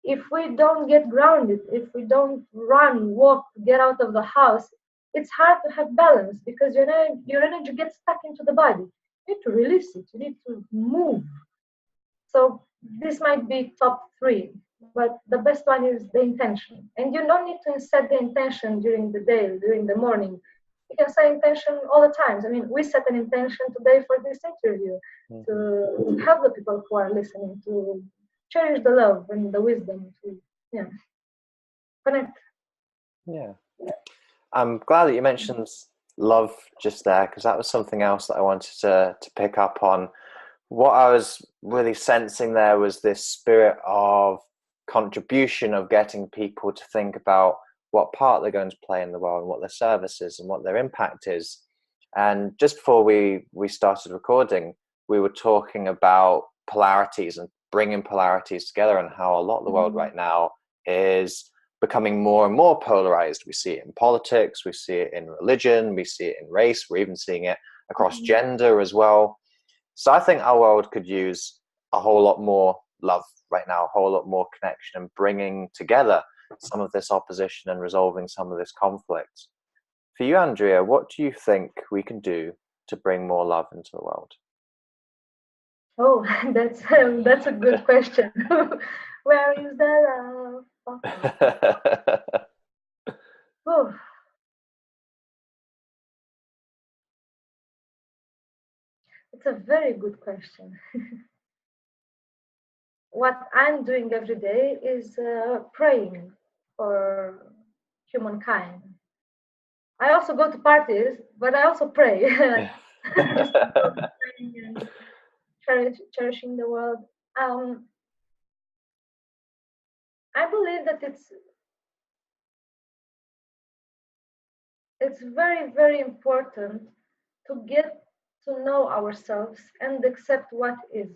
Speaker 5: If we don't get grounded, if we don't run, walk, get out of the house, it's hard to have balance because your energy gets stuck into the body. You need to release it, you need to move. So this might be top three, but the best one is the intention. And you don't need to set the intention during the day, during the morning. You can set intention all the times. I mean, we set an intention today for this interview to help the people who are listening, to cherish the love and the wisdom, to connect.
Speaker 1: Yeah. I'm glad that you mentioned love just there, because that was something else that I wanted to pick up on. What I was really sensing there was this spirit of contribution, of getting people to think about what part they're going to play in the world and what their service is and what their impact is. And just before we started recording, we were talking about polarities and bringing polarities together, and how a lot of the world right now is becoming more and more polarized. We see it in politics, we see it in religion, we see it in race, we're even seeing it across gender as well. So I think our world could use a whole lot more love right now, a whole lot more connection, and bringing together some of this opposition and resolving some of this conflict. For you, Andreea, what do you think we can do to bring more love into the world?
Speaker 5: Oh, that's a good question. Where is the love? Oh, it's a very good question. What I'm doing every day is praying for humankind. I also go to parties, but I also pray. Just praying and cherishing the world. Um, I believe that it's very, very important to get to know ourselves and accept what is.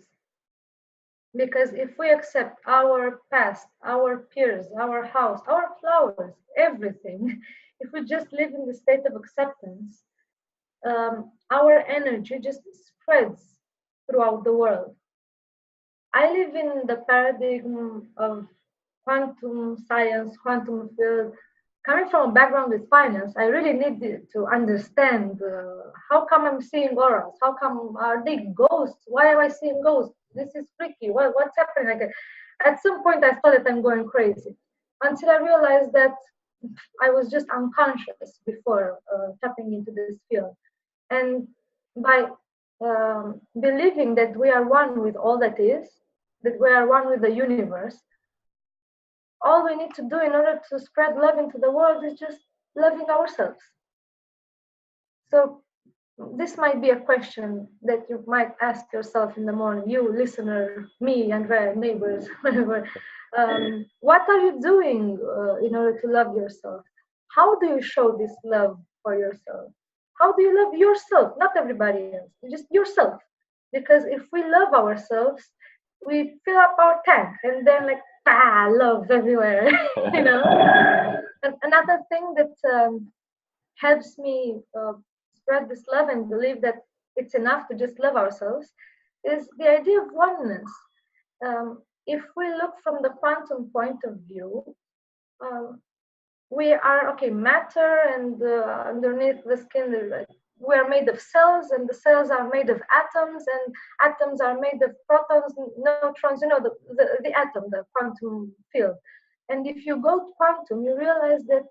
Speaker 5: Because if we accept our past, our peers, our house, our flowers, everything, if we just live in the state of acceptance, our energy just spreads throughout the world. I live in the paradigm of quantum science, quantum field. Coming from a background with finance, I really needed to understand how come I'm seeing auras? How come are they ghosts? Why am I seeing ghosts? This is freaky. What's happening? Like, at some point, I thought that I'm going crazy until I realized that I was just unconscious before tapping into this field. And by believing that we are one with all that is, that we are one with the universe, all we need to do in order to spread love into the world is just loving ourselves. So this might be a question that you might ask yourself in the morning, you listener, me, Andreea, neighbors, whatever. What are you doing in order to love yourself? How do you show this love for yourself? How do you love yourself? Not everybody else, just yourself. Because if we love ourselves, we fill up our tank and then like, love everywhere, you know? And another thing that helps me spread this love and believe that it's enough to just love ourselves is the idea of oneness. If we look from the quantum point of view, we are okay, matter, and underneath the skin, we are made of cells, and the cells are made of atoms, and atoms are made of protons, neutrons, you know, the atom, the quantum field. And if you go to quantum, you realize that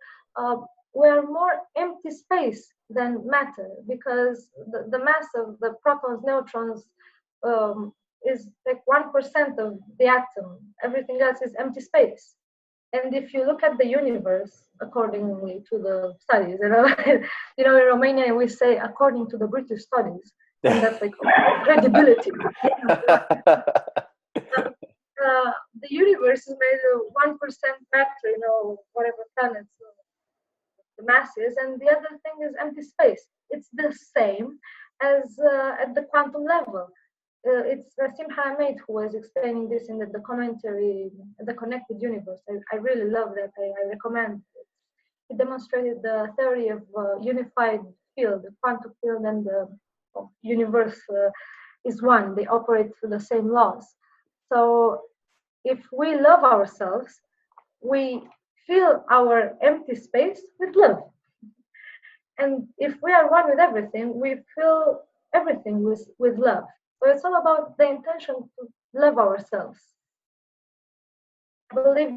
Speaker 5: we are more empty space than matter, because the mass of the protons, neutrons is like 1% of the atom. Everything else is empty space. And if you look at the universe accordingly to the studies, you know, in Romania we say according to the British studies, and that's like credibility. The universe is made of 1% matter, you know, whatever planets, the masses, and the other thing is empty space. It's the same as at the quantum level. It's Nassim Hamed who was explaining this in the commentary, The Connected Universe. I really love that. I recommend it. He demonstrated the theory of unified field, the quantum field and the universe is one. They operate through the same laws. So if we love ourselves, we fill our empty space with love. And if we are one with everything, we fill everything with love. So it's all about the intention to love ourselves. I believe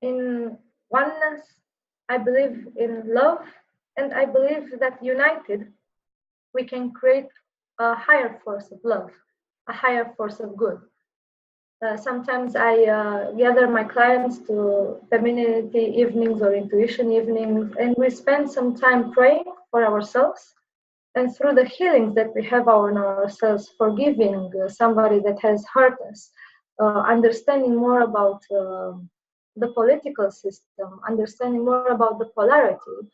Speaker 5: in oneness, I believe in love, and I believe that united, we can create a higher force of love, a higher force of good. Sometimes I gather my clients to femininity evenings or intuition evenings, and we spend some time praying for ourselves. And through the healings that we have on ourselves, forgiving somebody that has hurt us, understanding more about the political system, understanding more about the polarity,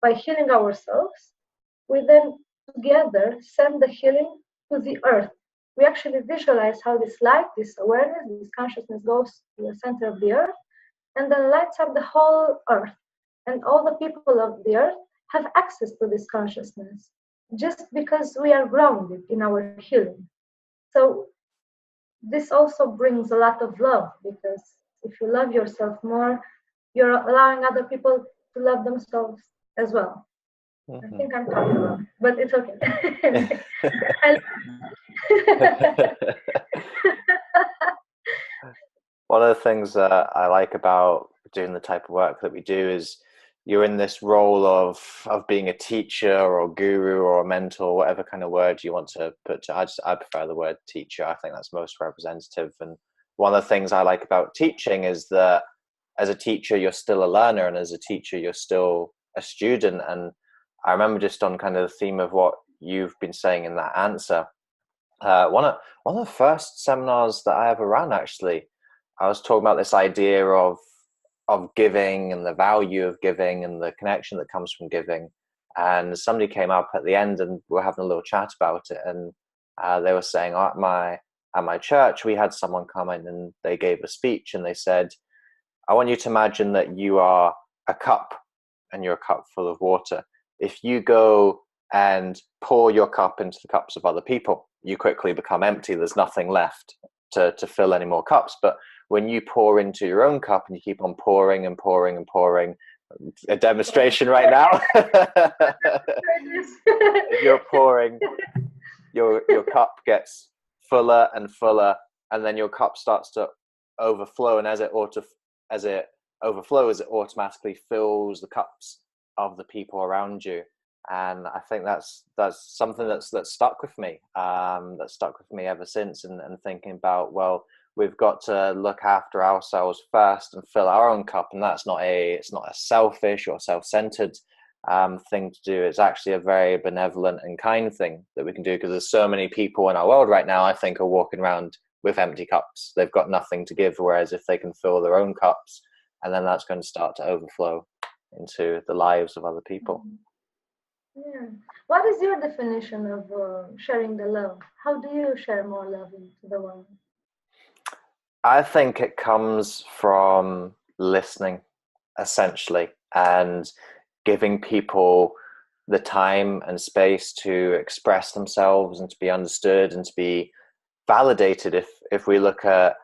Speaker 5: by healing ourselves, we then together send the healing to the earth. We actually visualize how this light, this awareness, this consciousness goes to the center of the earth and then lights up the whole earth. And all the people of the earth have access to this consciousness just because we are grounded in our healing. So this also brings a lot of love, because if you love yourself more, you're allowing other people to love themselves as well. I think I'm talking about, but it's okay.
Speaker 1: One of the things that I like about doing the type of work that we do is you're in this role of being a teacher or a guru or a mentor, whatever kind of word you want to put to. I prefer the word teacher. I think that's most representative. And one of the things I like about teaching is that as a teacher, you're still a learner, and as a teacher, you're still a student. And I remember, just on kind of the theme of what you've been saying in that answer, one of the first seminars that I ever ran, actually, I was talking about this idea of giving and the value of giving and the connection that comes from giving. And somebody came up at the end and we were having a little chat about it, and they were saying, at my church, we had someone come in and they gave a speech and they said, I want you to imagine that you are a cup and you're a cup full of water. If you go and pour your cup into the cups of other people, you quickly become empty. There's nothing left to fill any more cups. But when you pour into your own cup and you keep on pouring and pouring and pouring, a demonstration right now, you're pouring, your cup gets fuller and fuller, and then your cup starts to overflow, and as it overflows, it automatically fills the cups of the people around you. And I think that's something that's stuck with me. That's stuck with me ever since, and thinking about, well, we've got to look after ourselves first and fill our own cup, and it's not a selfish or self-centered thing to do. It's actually a very benevolent and kind thing that we can do, because there's so many people in our world right now, I think, are walking around with empty cups. They've got nothing to give, whereas if they can fill their own cups, and then that's going to start to overflow into the lives of other people.
Speaker 5: Yeah. What is your definition of sharing the love? How do you share more love into the world?
Speaker 1: I think it comes from listening, essentially, and giving people the time and space to express themselves and to be understood and to be validated. If we look at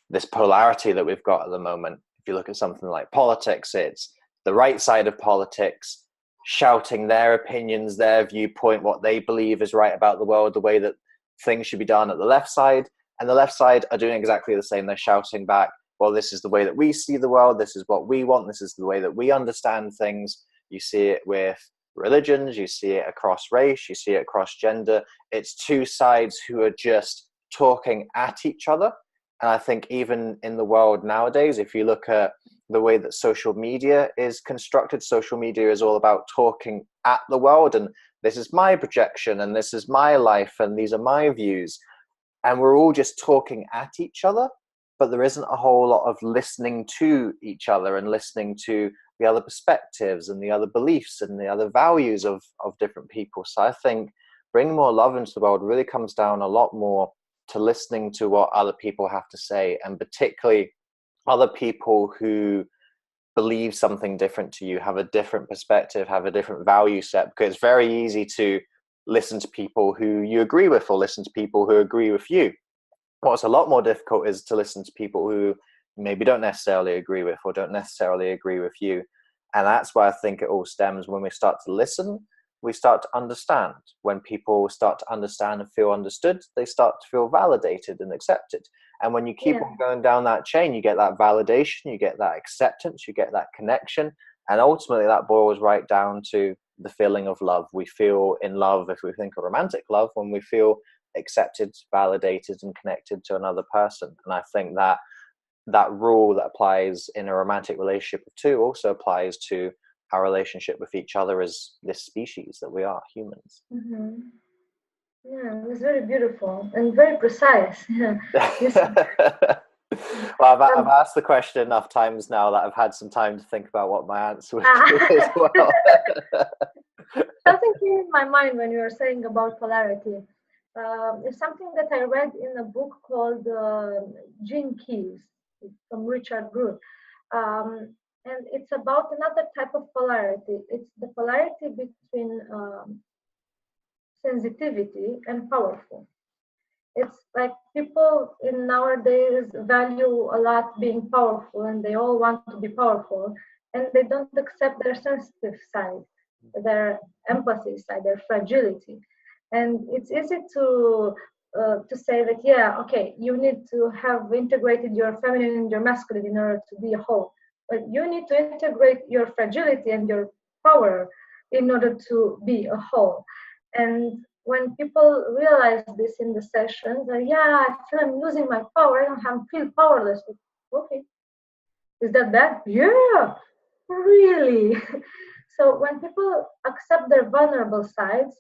Speaker 1: this polarity that we've got at the moment, if you look at something like politics, it's the right side of politics shouting their opinions, their viewpoint, what they believe is right about the world, the way that things should be done at the left side. And the left side are doing exactly the same. They're shouting back, well, this is the way that we see the world. This is what we want. This is the way that we understand things. You see it with religions. You see it across race. You see it across gender. It's two sides who are just talking at each other. And I think even in the world nowadays, if you look at the way that social media is constructed, social media is all about talking at the world. And this is my projection, and this is my life, and these are my views. And we're all just talking at each other, but there isn't a whole lot of listening to each other and listening to the other perspectives and the other beliefs and the other values of different people. So I think bringing more love into the world really comes down a lot more to listening to what other people have to say, and particularly other people who believe something different to you, have a different perspective, have a different value set, because it's very easy to listen to people who you agree with or listen to people who agree with you. What's a lot more difficult is to listen to people who maybe don't necessarily agree with or don't necessarily agree with you. And that's where I think it all stems. When we start to listen, we start to understand. When people start to understand and feel understood, they start to feel validated and accepted. And when you keep on going down that chain, you get that validation, you get that acceptance, you get that connection. And ultimately that boils right down to the feeling of love. We feel in love, if we think of romantic love, when we feel accepted, validated, and connected to another person. And I think that rule that applies in a romantic relationship of two also applies to our relationship with each other as this species that we are, humans.
Speaker 5: Mm-hmm. Yeah, it's very beautiful and very precise. Yeah.
Speaker 1: Well, I've asked the question enough times now that I've had some time to think about what my answer would be as well.
Speaker 5: Something came in my mind when you were saying about polarity. It's something that I read in a book called Gene Keys from Richard Root. And it's about another type of polarity. It's the polarity between sensitivity and powerful. It's like people in nowadays value a lot being powerful, and they all want to be powerful, and they don't accept their sensitive side, their empathy side, their fragility. And it's easy to say that, yeah, okay, you need to have integrated your feminine and your masculine in order to be a whole, but you need to integrate your fragility and your power in order to be a whole. And when people realize this in the sessions, yeah, I feel I'm losing my power, I feel powerless. Okay, is that bad? Yeah, really. So when people accept their vulnerable sides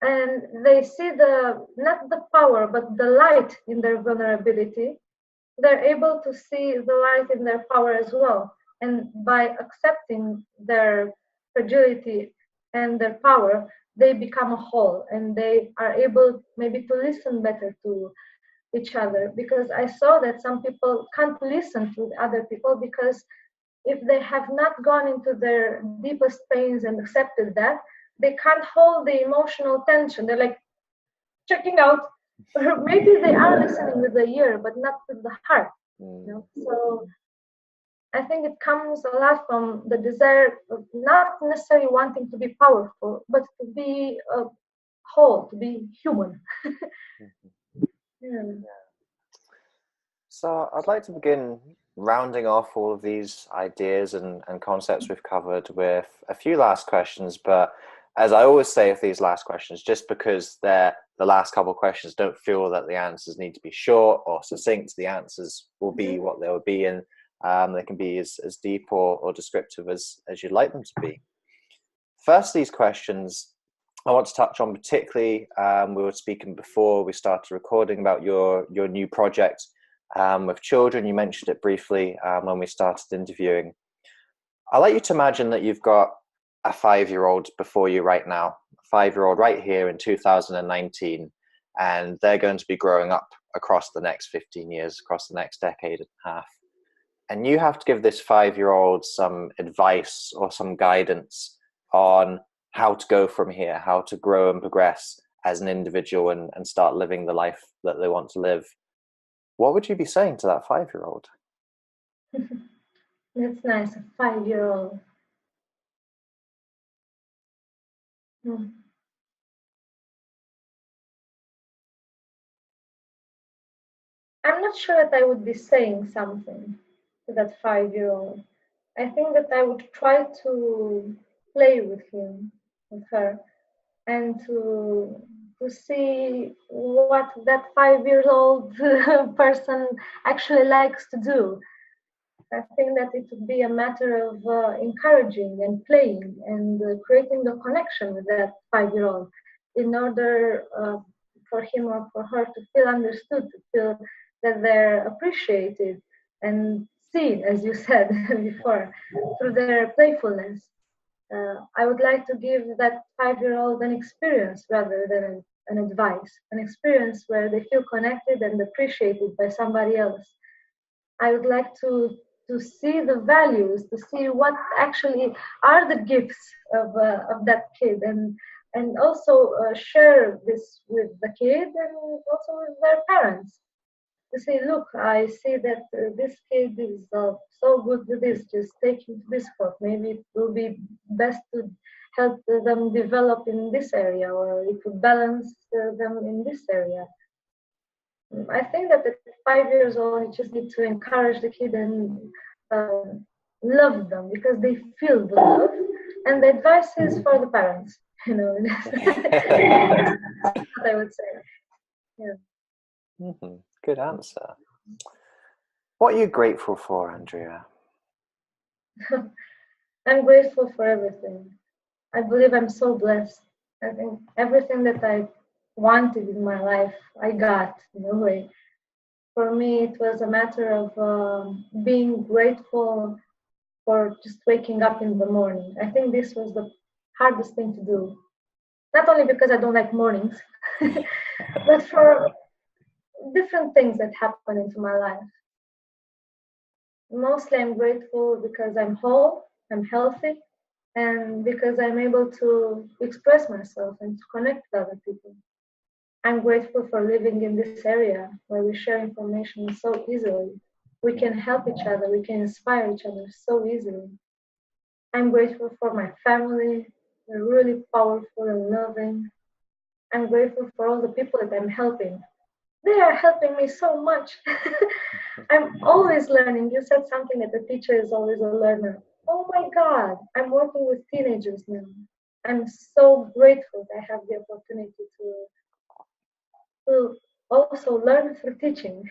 Speaker 5: and they see not the power but the light in their vulnerability, they're able to see the light in their power as well. And by accepting their fragility and their power, they become a whole, and they are able maybe to listen better to each other, because I saw that some people can't listen to other people, because if they have not gone into their deepest pains and accepted that, they can't hold the emotional tension. They're like checking out, or maybe they are listening with the ear but not with the heart. So I think it comes a lot from the desire of not necessarily wanting to be powerful, but to be whole, to be human. Yeah.
Speaker 1: So I'd like to begin rounding off all of these ideas and concepts we've covered with a few last questions. But as I always say with these last questions, just because they're the last couple of questions, don't feel that the answers need to be short or succinct. The answers will be what they will be, and they can be as deep or descriptive as you'd like them to be. First, these questions I want to touch on particularly, we were speaking before we started recording about your new project with children. You mentioned it briefly when we started interviewing. I'd like you to imagine that you've got a 5-year-old before you right now, a 5-year-old right here in 2019, and they're going to be growing up across the next 15 years, across the next decade and a half. And you have to give this 5-year-old some advice or some guidance on how to go from here, how to grow and progress as an individual and start living the life that they want to live. What would you be saying to that 5-year-old?
Speaker 5: That's nice, a 5-year-old. I'm not sure that I would be saying something to that 5-year-old. I think that I would try to play with him, with her, and to see what that 5-year-old person actually likes to do. I think that it would be a matter of encouraging and playing and creating the connection with that 5-year-old in order for him or for her to feel understood, to feel that they're appreciated and seen, as you said before, through their playfulness. I would like to give that 5-year-old an experience rather than an advice, an experience where they feel connected and appreciated by somebody else. I would like to see the values, to see what actually are the gifts of that kid, and also share this with the kid and also with their parents. To say, look, I see that this kid is so good with this, just take him to this sport. Maybe it will be best to help them develop in this area, or it will balance them in this area. I think that at 5 years old, you just need to encourage the kid and love them because they feel the love. And the advice is for the parents, that's what I would say. Yeah.
Speaker 1: Good answer. What are you grateful for, Andreea?
Speaker 5: I'm grateful for everything. I believe I'm so blessed. I think everything that I wanted in my life, I got in a way. For me, it was a matter of being grateful for just waking up in the morning. I think this was the hardest thing to do. Not only because I don't like mornings, but for different things that happen into my life. Mostly I'm grateful because I'm whole, I'm healthy, and because I'm able to express myself and to connect with other people. I'm grateful for living in this area where we share information so easily. We can help each other, we can inspire each other so easily. I'm grateful for my family, they're really powerful and loving. I'm grateful for all the people that I'm helping. They are helping me so much. I'm always learning. You said something that the teacher is always a learner. Oh my God, I'm working with teenagers now. I'm so grateful that I have the opportunity to also learn through teaching.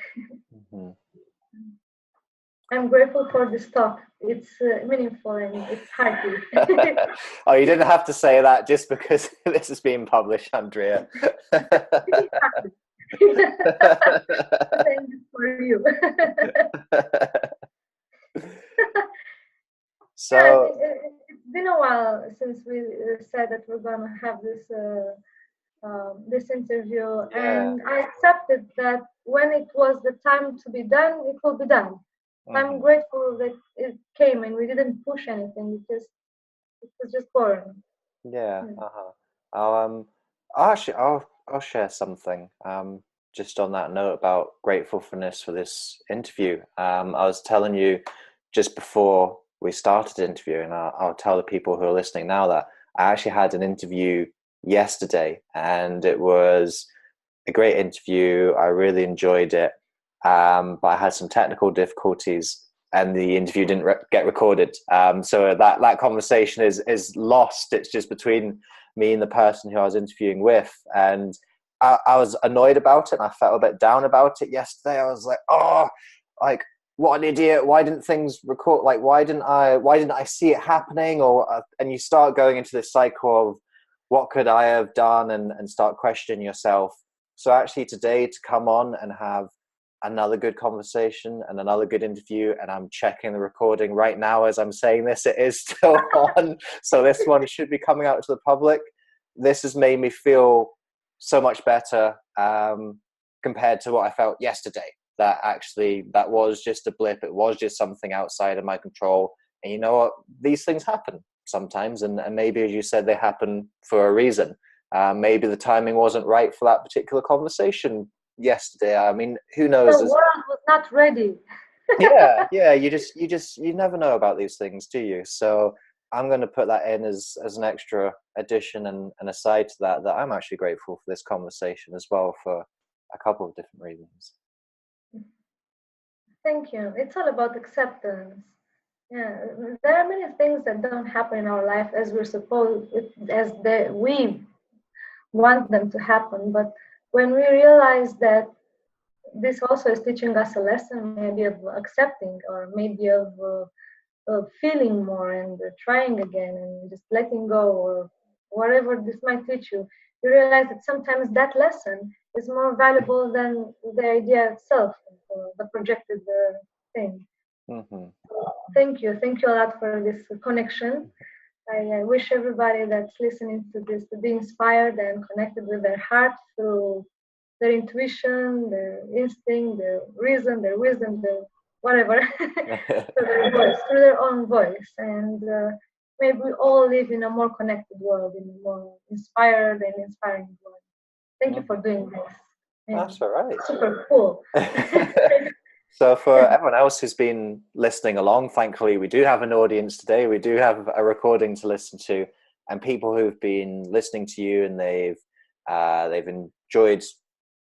Speaker 5: I'm grateful for this talk. It's meaningful and it's hearty.
Speaker 1: Oh, you didn't have to say that just because this is being published, Andreea.
Speaker 5: Thank you for you.
Speaker 1: So
Speaker 5: it's been a while since we said that we're gonna have this this interview, and I accepted that when it was the time to be done, it will be done. I'm grateful that it came and we didn't push anything. It was just born.
Speaker 1: Yeah. I'll share something. Just on that note about gratefulness for this interview. I was telling you just before we started interviewing, I'll tell the people who are listening now that I actually had an interview yesterday, and it was a great interview. I really enjoyed it, but I had some technical difficulties, and the interview didn't get recorded. So that conversation is lost. It's just between me and the person who I was interviewing with, and I was annoyed about it, and I felt a bit down about it yesterday. I was like, oh, like, what an idiot! Why didn't things record? Like, why didn't I see it happening? Or and you start going into this cycle of what could I have done, and start questioning yourself. So actually today, to come on and have another good conversation and another good interview, and I'm checking the recording right now as I'm saying this, it is still on. So this one should be coming out to the public. This has made me feel so much better compared to what I felt yesterday. That actually, that was just a blip. It was just something outside of my control. And you know what? These things happen sometimes. And maybe, as you said, they happen for a reason. Maybe the timing wasn't right for that particular conversation yesterday. I mean, who knows?
Speaker 5: The world was not ready.
Speaker 1: yeah. You never know about these things, do you? So I'm going to put that in as an extra addition and aside to that I'm actually grateful for this conversation as well, for a couple of different reasons.
Speaker 5: Thank you. It's all about acceptance. Yeah, there are many things that don't happen in our life as we're supposed, we want them to happen. But when we realize that this also is teaching us a lesson, maybe of accepting, or maybe of feeling more and trying again and just letting go, or whatever this might teach you, you realize that sometimes that lesson is more valuable than the idea itself, the projected thing. Thank you a lot for this connection. I wish everybody that's listening to this to be inspired and connected with their heart through their intuition, their instinct, their reason, their wisdom, their whatever, through their own voice. And maybe we all live in a more connected world, in a more inspired and inspiring world. Thank you for doing this.
Speaker 1: That's all right.
Speaker 5: Super cool.
Speaker 1: So for everyone else who's been listening along, thankfully we do have an audience today. We do have a recording to listen to, and people who've been listening to you, and they've enjoyed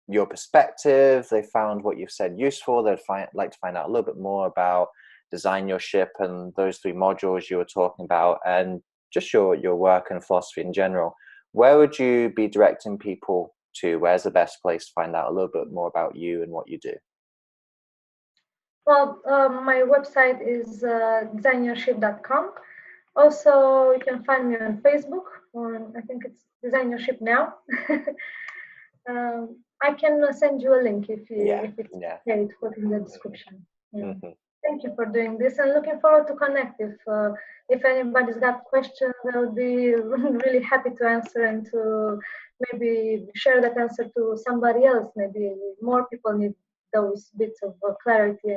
Speaker 1: your perspective. They found what you've said useful. They'd like to find out a little bit more about Design Your Ship and those 3 modules you were talking about, and just your work and philosophy in general. Where would you be directing people to? Where's the best place to find out a little bit more about you and what you do?
Speaker 5: Well, my website is designyourship.com. Also, you can find me on Facebook. I think it's Design Your Ship now. I can send you a link if it's okay to put in the description. Yeah. Thank you for doing this, and looking forward to connect. If anybody's got questions, I would be really happy to answer and to maybe share that answer to somebody else. Maybe more people need those bits of clarity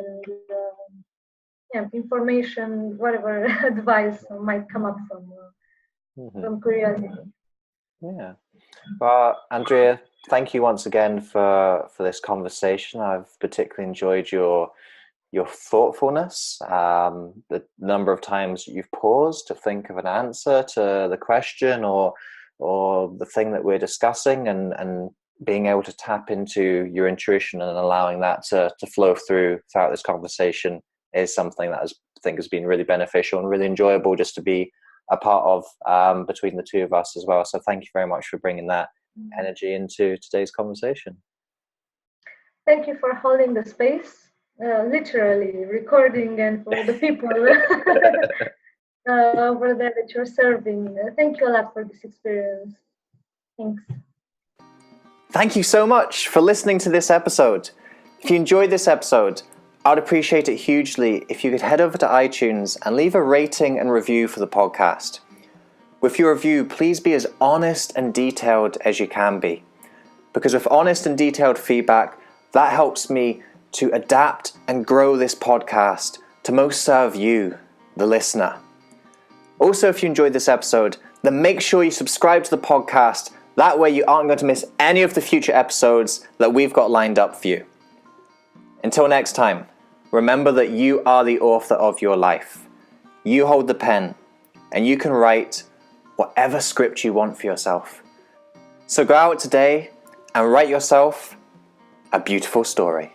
Speaker 5: and information, whatever advice might come up from curiosity.
Speaker 1: Yeah. Well, Andreea, thank you once again for this conversation. I've particularly enjoyed your thoughtfulness, the number of times you've paused to think of an answer to the question or the thing that we're discussing, and being able to tap into your intuition and allowing that to flow throughout this conversation is something that I think has been really beneficial and really enjoyable just to be a part of between the two of us as well. So thank you very much for bringing that energy into today's conversation.
Speaker 5: Thank you for holding the space, literally recording, and for the people over there that you're serving. Thank you a lot for this experience. Thanks.
Speaker 1: Thank you so much for listening to this episode. If you enjoyed this episode, I'd appreciate it hugely if you could head over to iTunes and leave a rating and review for the podcast. With your review, please be as honest and detailed as you can be. Because with honest and detailed feedback, that helps me to adapt and grow this podcast to most serve you, the listener. Also, if you enjoyed this episode, then make sure you subscribe to the podcast. That way you aren't going to miss any of the future episodes that we've got lined up for you. Until next time, remember that you are the author of your life. You hold the pen, and you can write whatever script you want for yourself. So go out today and write yourself a beautiful story.